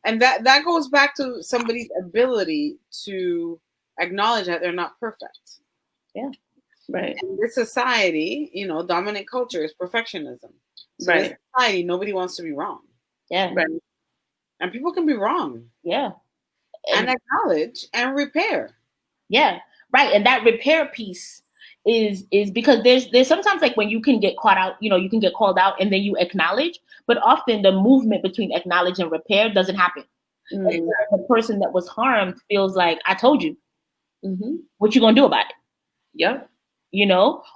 [SPEAKER 3] And that goes back to somebody's ability to acknowledge that they're not perfect.
[SPEAKER 1] Yeah.
[SPEAKER 4] Right.
[SPEAKER 3] In this society, dominant culture is perfectionism. So
[SPEAKER 4] right.
[SPEAKER 3] in this society, nobody wants to be wrong.
[SPEAKER 1] Yeah.
[SPEAKER 4] Right.
[SPEAKER 3] And people can be wrong.
[SPEAKER 1] Yeah.
[SPEAKER 3] And acknowledge and repair.
[SPEAKER 1] Yeah. Right. And that repair piece is because there's sometimes, like, when you can get caught out, you can get called out and then you acknowledge, but often the movement between acknowledge and repair doesn't happen.
[SPEAKER 4] Mm-hmm.
[SPEAKER 1] The person that was harmed feels like, I told you.
[SPEAKER 4] Mm-hmm.
[SPEAKER 1] What you gonna do about it?
[SPEAKER 4] Yep.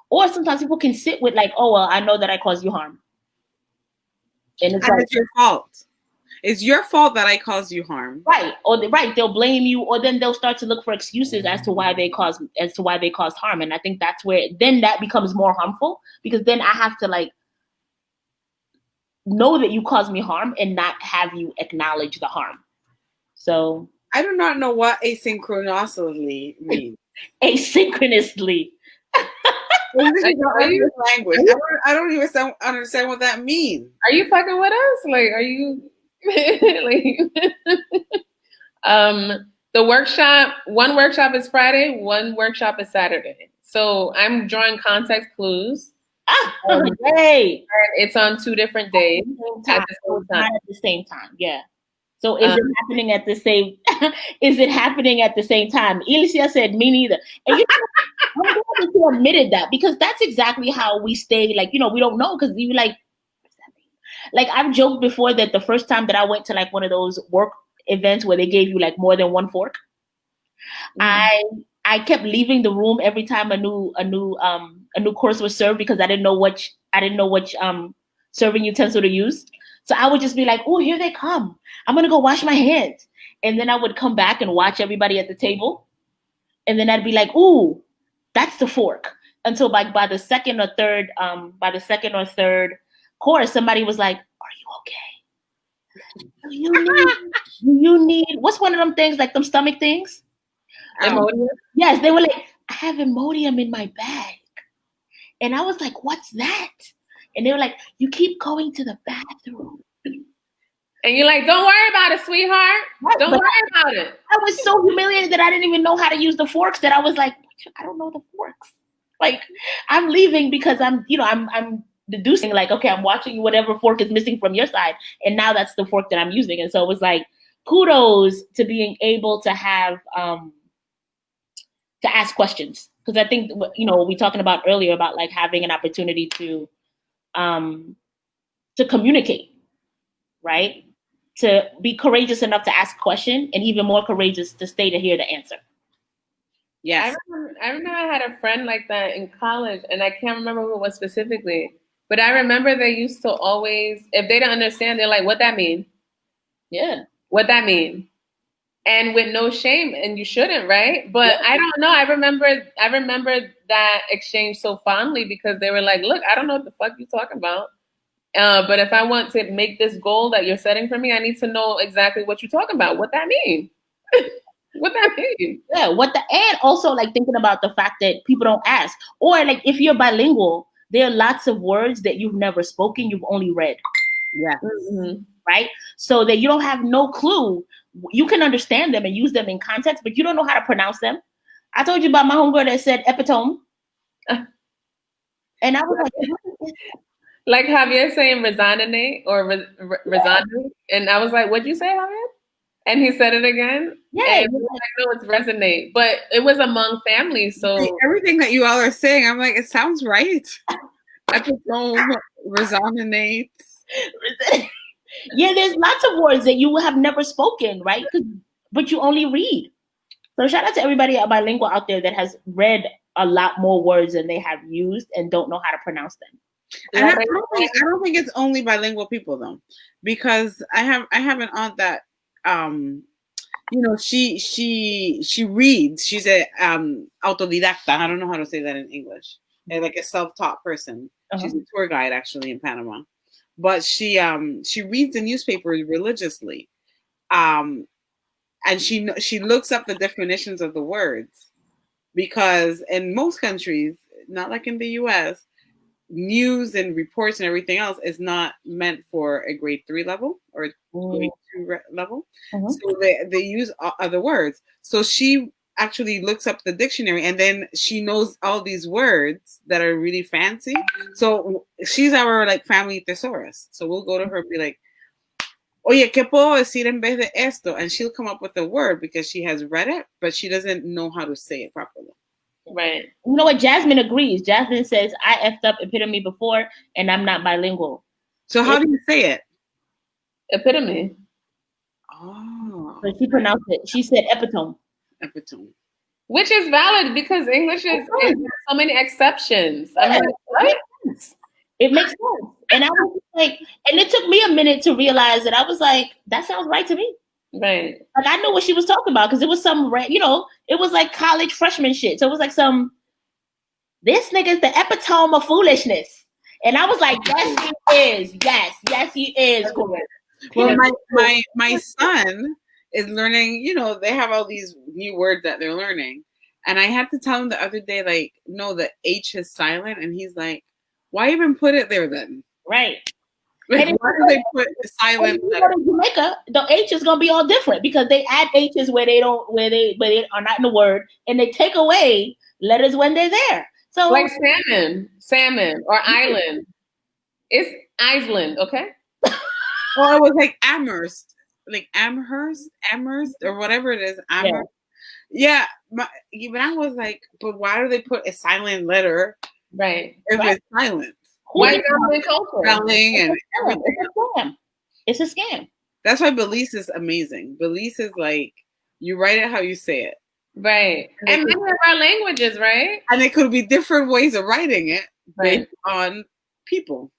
[SPEAKER 1] Or sometimes people can sit with, like, oh, well, I know that I caused you harm. And
[SPEAKER 3] it's your fault. It's your fault that I caused you harm.
[SPEAKER 1] Right. They'll blame you, or then they'll start to look for excuses as to why they caused harm. And I think that's where then that becomes more harmful, because then I have to, like, know that you caused me harm and not have you acknowledge the harm. So
[SPEAKER 3] I do not know what asynchronously means.
[SPEAKER 1] Asynchronously.
[SPEAKER 3] Language. I don't even understand what that means.
[SPEAKER 4] Are you fucking with us? Like, are you the workshop? One workshop is Friday. One workshop is Saturday. So I'm drawing context clues.
[SPEAKER 1] Hey,
[SPEAKER 4] it's on 2 different days
[SPEAKER 1] at the same time. Yeah. So is it happening at the same? Is it happening at the same time? Alicia said, "Me neither." And I'm glad that you admitted that, because that's exactly how we stay. Like, we don't know, because you like I've joked before that the first time that I went to, like, one of those work events where they gave you, like, more than one fork, I kept leaving the room every time a new course was served, because I didn't know which serving utensil to use. So I would just be like, oh, here they come. I'm going to go wash my hands. And then I would come back and watch everybody at the table. And then I'd be like, ooh, that's the fork. Until by the second or third course, somebody was like, are you okay? Do you need what's one of them things, like them stomach things?
[SPEAKER 4] Imodium?
[SPEAKER 1] Yes, they were like, I have Imodium in my bag. And I was like, what's that? And they were like, you keep going to the bathroom.
[SPEAKER 4] And you're like, don't worry about it, sweetheart. Don't worry about it.
[SPEAKER 1] I was so humiliated that I didn't even know how to use the forks, that I was like, I don't know the forks. Like, I'm leaving because I'm deducing, like, okay, I'm watching whatever fork is missing from your side. And now that's the fork that I'm using. And so it was like, kudos to being able to have, to ask questions. Because I think, we talking about earlier about, like, having an opportunity to communicate, right? To be courageous enough to ask a question, and even more courageous to stay to hear the answer.
[SPEAKER 4] Yes. I remember I had a friend like that in college, and I can't remember who it was specifically, but I remember they used to always, if they didn't understand, they're like, what that mean?
[SPEAKER 1] Yeah.
[SPEAKER 4] What that mean? And with no shame, and you shouldn't, right? But yeah. I don't know. I remember that exchange so fondly, because they were like, look, I don't know what the fuck you're talking about. But if I want to make this goal that you're setting for me, I need to know exactly what you're talking about. What that mean? What that mean?
[SPEAKER 1] Yeah. And also, like, thinking about the fact that people don't ask, or, like, if you're bilingual, there are lots of words that you've never spoken, you've only read.
[SPEAKER 3] Yeah.
[SPEAKER 1] Mm-hmm. Right. So that you don't have no clue. You can understand them and use them in context, but you don't know how to pronounce them. I told you about my homegirl that said epitome. And I was
[SPEAKER 4] like Javier saying resonate or resonate. And I was like, what'd you say, Javier? And he said it again.
[SPEAKER 1] Yeah.
[SPEAKER 4] And I know it's resonate, but it was among families. So
[SPEAKER 3] everything that you all are saying, I'm like, it sounds right. Epitome, resonate.
[SPEAKER 1] Yeah, there's lots of words that you have never spoken, right? But you only read. So shout out to everybody bilingual out there that has read a lot more words than they have used and don't know how to pronounce them.
[SPEAKER 3] And I don't think it's only bilingual people, though, because I have an aunt that she reads. She's a autodidacta. I don't know how to say that in English. Like a self-taught person. She's a tour guide actually in Panama, but she reads the newspaper religiously, and she looks up the definitions of the words, because in most countries, not like in the U.S., news and reports and everything else is not meant for a grade 3 level or grade 2 level. So they use other words. So she actually looks up the dictionary, and then she knows all these words that are really fancy. So she's our like family thesaurus. So we'll go to her and be like, oye, ¿qué puedo decir en vez de esto? And she'll come up with a word because she has read it, but she doesn't know how to say it properly.
[SPEAKER 1] Right. You know what? Jasmine agrees. Jasmine says, I effed up epitome before, and I'm not bilingual.
[SPEAKER 3] So how do you say it?
[SPEAKER 4] Epitome.
[SPEAKER 3] Oh.
[SPEAKER 1] So she pronounced it. She said epitome.
[SPEAKER 3] Epitome.
[SPEAKER 4] Which is valid because English is so many exceptions. I mean,
[SPEAKER 1] right? It makes sense. And I was like, and it took me a minute to realize that. I was like, that sounds right to me.
[SPEAKER 4] Right.
[SPEAKER 1] Like I knew what she was talking about because it was some, it was like college freshman shit. So it was like this nigga's the epitome of foolishness. And I was like, yes, he is. Yes, he is.
[SPEAKER 3] Well, my son is learning, they have all these new words that they're learning. And I had to tell him the other day, like, no, the H is silent. And he's like, why even put it there then?
[SPEAKER 1] Right.
[SPEAKER 3] Like, why do they put the silent letter?
[SPEAKER 1] In Jamaica, the H is gonna be all different because they add H's where they are not in the word, and they take away letters when they're there. So
[SPEAKER 4] like salmon or island. It's Iceland, okay?
[SPEAKER 3] Or it was like Amherst, or whatever it is, Amherst. Yeah, even I was like, but why do they put a silent letter?
[SPEAKER 4] Right.
[SPEAKER 3] If it's silent.
[SPEAKER 4] White culture.
[SPEAKER 3] Spelling and everything.
[SPEAKER 1] It's a scam.
[SPEAKER 3] That's why Belize is amazing. Belize is like, you write it how you say it.
[SPEAKER 4] Right. And many of our languages, right?
[SPEAKER 3] And it could be different ways of writing it based on people.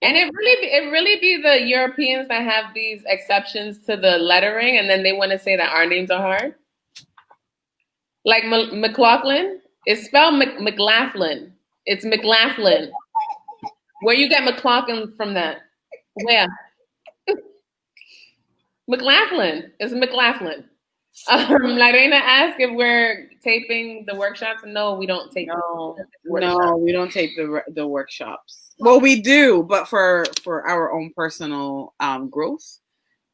[SPEAKER 4] And it really be the Europeans that have these exceptions to the lettering, and then they want to say that our names are hard. Like McLaughlin, it's spelled McLaughlin. It's McLaughlin. Where you get McLaughlin from that? Where? McLaughlin. It's McLaughlin. Lorena asked if we're taping the workshops. No, we don't tape.
[SPEAKER 3] No, we don't tape the workshops. Well, we do, but for our own personal growth,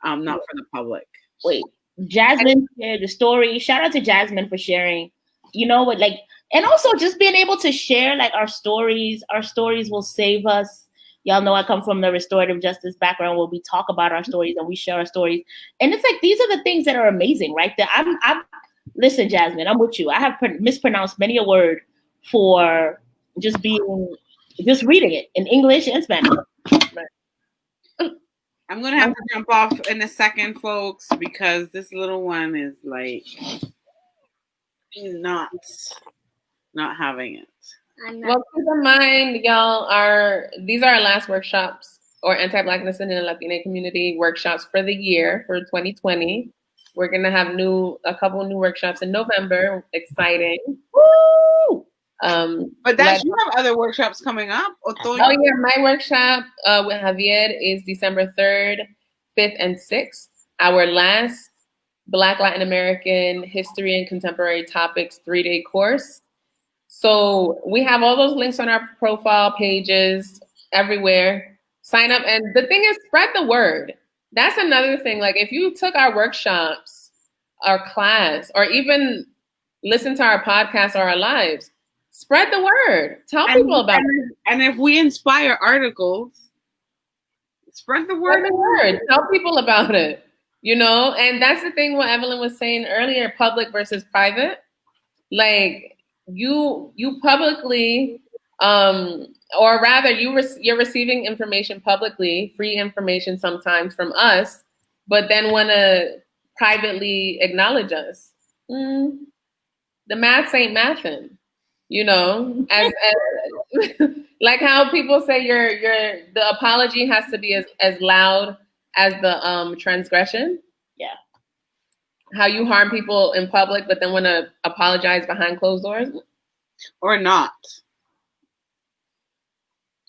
[SPEAKER 3] not for the public.
[SPEAKER 1] Wait, Jasmine shared the story. Shout out to Jasmine for sharing. You know what, like. And also just being able to share like our stories will save us. Y'all know I come from the restorative justice background where we talk about our stories and we share our stories. And it's like, these are the things that are amazing, right? That listen, Jasmine, I'm with you. I have mispronounced many a word for just reading it in English and Spanish.
[SPEAKER 3] I'm going to have to jump off in a second, folks, because this little one is like not having it.
[SPEAKER 4] Well, keep in mind, y'all, these are our last workshops or anti-Blackness in the Latina community workshops for the year for 2020. We're gonna have a couple new workshops in November. Exciting!
[SPEAKER 1] Woo!
[SPEAKER 3] But you have other workshops coming up.
[SPEAKER 4] Oh yeah, my workshop with Javier is December 3rd, 5th, and 6th. Our last Black Latin American History and Contemporary Topics 3-day course. So we have all those links on our profile pages everywhere. Sign up. And the thing is, spread the word. That's another thing. Like if you took our workshops, our class, or even listen to our podcast or our lives, spread the word. Tell people about it.
[SPEAKER 3] And if we inspire articles, spread the word.
[SPEAKER 4] Spread the word. Tell people about it. And that's the thing what Evelyn was saying earlier, public versus private. Like you publicly, or rather you're receiving information publicly, free information sometimes from us, but then want to privately acknowledge us. The maths ain't mathin', as like how people say the apology has to be as loud as the transgression.
[SPEAKER 1] Yeah.
[SPEAKER 4] how you harm people in public, but then want to apologize behind closed doors.
[SPEAKER 3] Or not.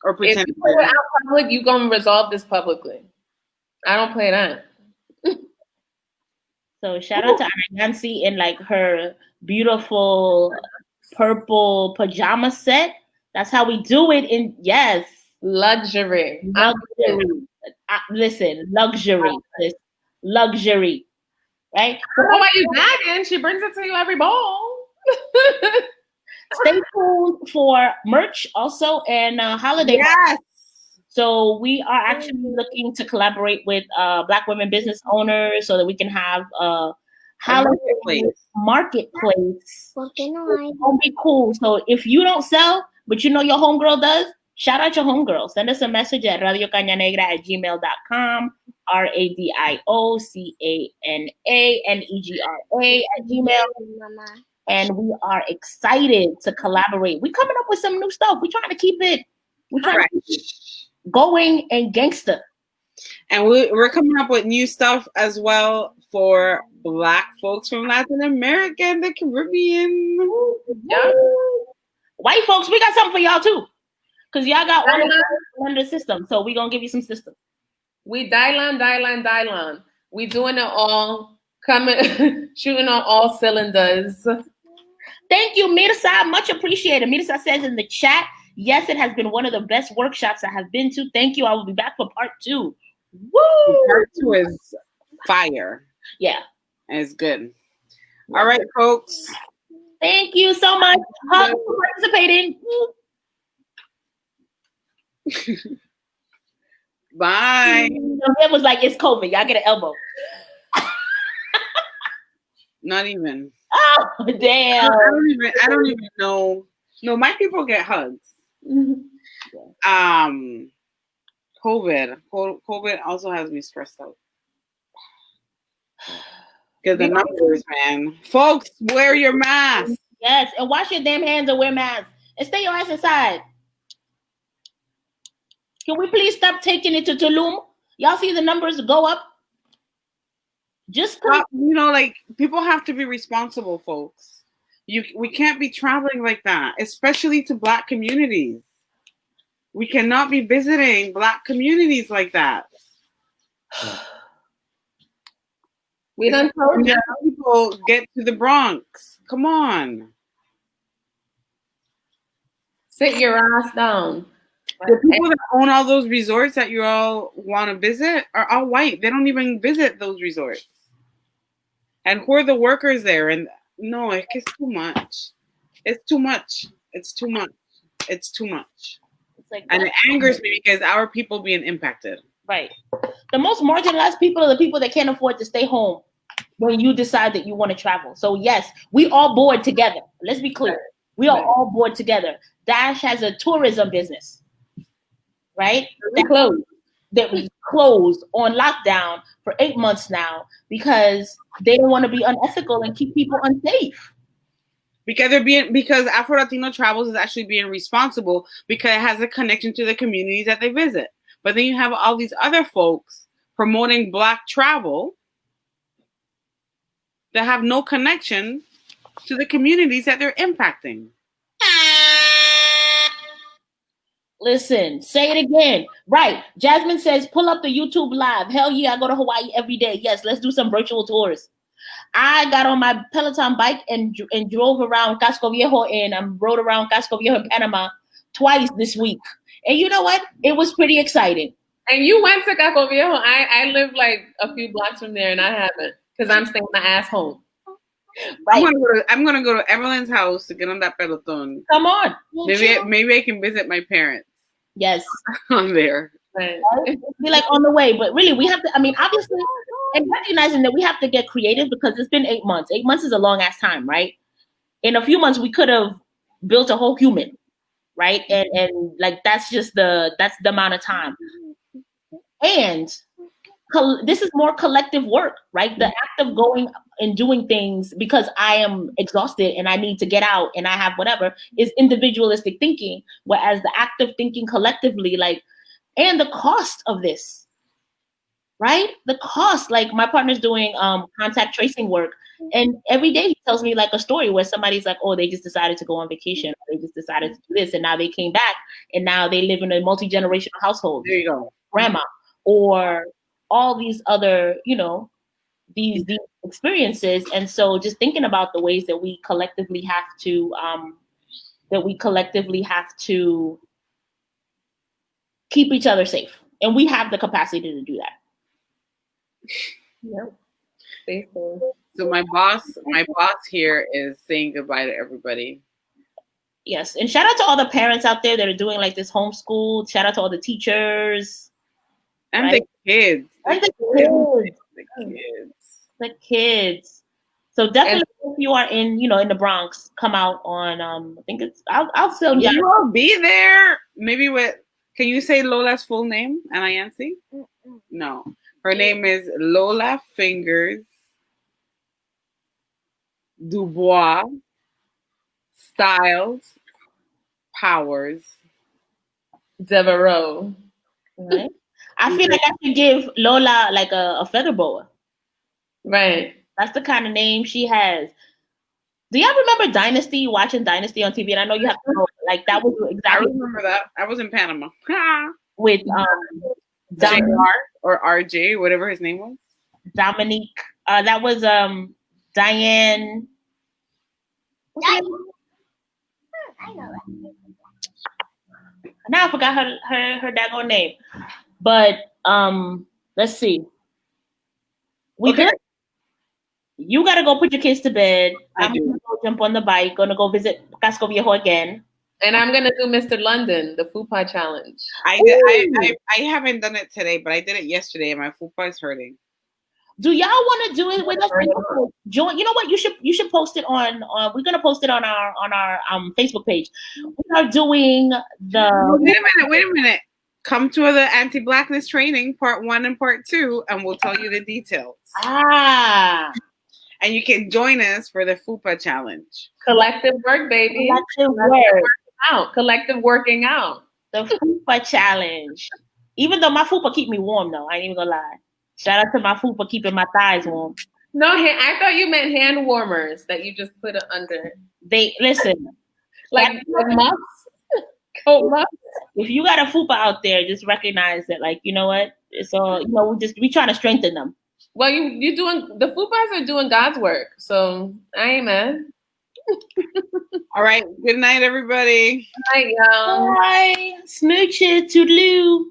[SPEAKER 3] Or
[SPEAKER 4] If
[SPEAKER 3] pretend.
[SPEAKER 4] you put it out public, you gonna resolve this publicly. I don't play that.
[SPEAKER 1] So shout out to Nancy in like her beautiful purple pajama set. That's how we do it in
[SPEAKER 4] Luxury.
[SPEAKER 1] luxury. Listen, luxury, luxury, right?
[SPEAKER 4] I don't know why you nagging. She brings it to you every bowl.
[SPEAKER 1] Stay tuned for merch also and holiday.
[SPEAKER 3] Yes.
[SPEAKER 1] So we are actually looking to collaborate with Black women business owners so that we can have a holiday marketplace. It's gonna be cool. So if you don't sell, but you know your homegirl does, shout out your homegirl. Send us a message at radiocañanegra@gmail.com, RADIOCANANEGRA@gmail. And we are excited to collaborate. We're coming up with some new stuff. We're trying to keep it. We're trying to keep it going and gangster.
[SPEAKER 3] And we're coming up with new stuff as well for Black folks from Latin America and the Caribbean.
[SPEAKER 4] Yeah.
[SPEAKER 1] White folks, we got something for y'all too. Because y'all got one under the system. So we're going to give you some system.
[SPEAKER 4] We Dylan. We doing it all. Coming, shooting on all cylinders.
[SPEAKER 1] Thank you, Mirza. Much appreciated. Mirza says in the chat, yes, it has been one of the best workshops I have been to. Thank you. I will be back for part 2. Woo!
[SPEAKER 3] Part 2 is fire.
[SPEAKER 1] Yeah.
[SPEAKER 3] And it's good. All right, folks.
[SPEAKER 1] Thank you so much. Hugs for participating.
[SPEAKER 3] Bye.
[SPEAKER 1] It was like, it's COVID. Y'all get an elbow.
[SPEAKER 3] Not even.
[SPEAKER 1] Oh, damn.
[SPEAKER 3] I don't even know. No, my people get hugs. COVID also has me stressed out. Because the numbers, man. Folks, wear your mask.
[SPEAKER 1] Yes, and wash your damn hands and wear masks. And stay your ass inside. Can we please stop taking it to Tulum? Y'all see the numbers go up? Just stop.
[SPEAKER 3] Like, people have to be responsible, folks. We can't be traveling like that, especially to Black communities. We cannot be visiting Black communities like that.
[SPEAKER 4] We done told you.
[SPEAKER 3] People get to the Bronx. Come on.
[SPEAKER 4] Sit your ass down.
[SPEAKER 3] The people that own all those resorts that you all want to visit are all white. They don't even visit those resorts. And who are the workers there? And no, it's too much. It's too much. It's too much. It's too much. It's like, and it angers me because our people being impacted.
[SPEAKER 1] Right. The most marginalized people are the people that can't afford to stay home when you decide that you want to travel. So yes, we all board together. Let's be clear. We are all board together. Dash has a tourism business, right? That was closed on lockdown for 8 months now because they don't want to be unethical and keep people unsafe.
[SPEAKER 3] Because Afro Latino Travels is actually being responsible because it has a connection to the communities that they visit. But then you have all these other folks promoting Black travel that have no connection to the communities that they're impacting.
[SPEAKER 1] Listen, say it again. Right. Jasmine says, pull up the YouTube live. Hell yeah, I go to Hawaii every day. Yes, let's do some virtual tours. I got on my Peloton bike and drove around Casco Viejo and rode around Casco Viejo in Panama twice this week. And you know what? It was pretty exciting.
[SPEAKER 4] And you went to Casco Viejo. I live like a few blocks from there and I haven't because I'm staying my ass home.
[SPEAKER 3] Right. I'm gonna go to Evelyn's house to get on that Peloton.
[SPEAKER 1] Come on.
[SPEAKER 3] Maybe I can visit my parents.
[SPEAKER 1] Yes.
[SPEAKER 3] On there.
[SPEAKER 1] Right. Be like on the way. But really, we have to, obviously, and recognizing that we have to get creative because it's been 8 months. 8 months is a long ass time, right? In a few months, we could have built a whole human, right? And like, that's the amount of time. And this is more collective work, right? The act of going and doing things because I am exhausted and I need to get out and I have whatever is individualistic thinking, whereas the act of thinking collectively, like, and the cost of this right? The cost, like my partner's doing contact tracing work, and every day he tells me like a story where somebody's like, oh, they just decided to go on vacation, or they just decided to do this, and now they came back, and now they live in a multi-generational household.
[SPEAKER 3] There you go.
[SPEAKER 1] Grandma, or all these other, these experiences. And so just thinking about the ways that we collectively have to keep each other safe, and we have the capacity to do that.
[SPEAKER 4] Yep.
[SPEAKER 3] So my boss here is saying goodbye to everybody.
[SPEAKER 1] Yes, and shout out to all the parents out there that are doing like this homeschool. Shout out to all the teachers
[SPEAKER 3] and
[SPEAKER 1] right?
[SPEAKER 3] the kids.
[SPEAKER 1] And the kids. So definitely, if you are in the Bronx, come out on. I think it's. I'll still.
[SPEAKER 3] You will be there. Maybe with. Can you say Lola's full name, Anayansi? No, her name is Lola Fingers Dubois Styles Powers
[SPEAKER 4] Devereaux.
[SPEAKER 1] Right? I feel like I should give Lola like a feather boa.
[SPEAKER 4] Right.
[SPEAKER 1] That's the kind of name she has. Do y'all remember Dynasty? Watching Dynasty on TV, and I know you have to know, like that was exactly.
[SPEAKER 3] I remember that. I was in Panama
[SPEAKER 1] with
[SPEAKER 3] JR or RJ, whatever his name was.
[SPEAKER 1] Dominique. That was Diane.
[SPEAKER 5] I know that.
[SPEAKER 1] Now I forgot her daggone name. But let's see. We good? You gotta go put your kids to bed. I'm gonna go jump on the bike, gonna go visit Casco Viejo again.
[SPEAKER 4] And I'm gonna do Mr. London, the fupa challenge.
[SPEAKER 3] I haven't done it today, but I did it yesterday and my fupa is hurting.
[SPEAKER 1] Do y'all want to do it with us? Join. You know what? You should post it on. We're gonna post it on our Facebook page. We are doing the.
[SPEAKER 3] Wait a minute. Come to the anti-blackness training, part 1 and part 2, and we'll tell you the details. And you can join us for the fupa challenge.
[SPEAKER 4] Collective work, baby. Collective working out.
[SPEAKER 1] The fupa challenge. Even though my fupa keep me warm, though, I ain't even gonna lie. Shout out to my fupa keeping my thighs warm.
[SPEAKER 4] No, I thought you meant hand warmers that you just put it under.
[SPEAKER 1] They listen,
[SPEAKER 4] like muffs, coat muffs.
[SPEAKER 1] If you got a fupa out there, just recognize that, like, you know what? It's all, we trying to strengthen them.
[SPEAKER 4] Well, you doing the fupas are doing God's work, so I ain't mad.
[SPEAKER 3] All right. Good night, everybody.
[SPEAKER 4] Good night, y'all.
[SPEAKER 1] Bye. Smooches. Toodaloo.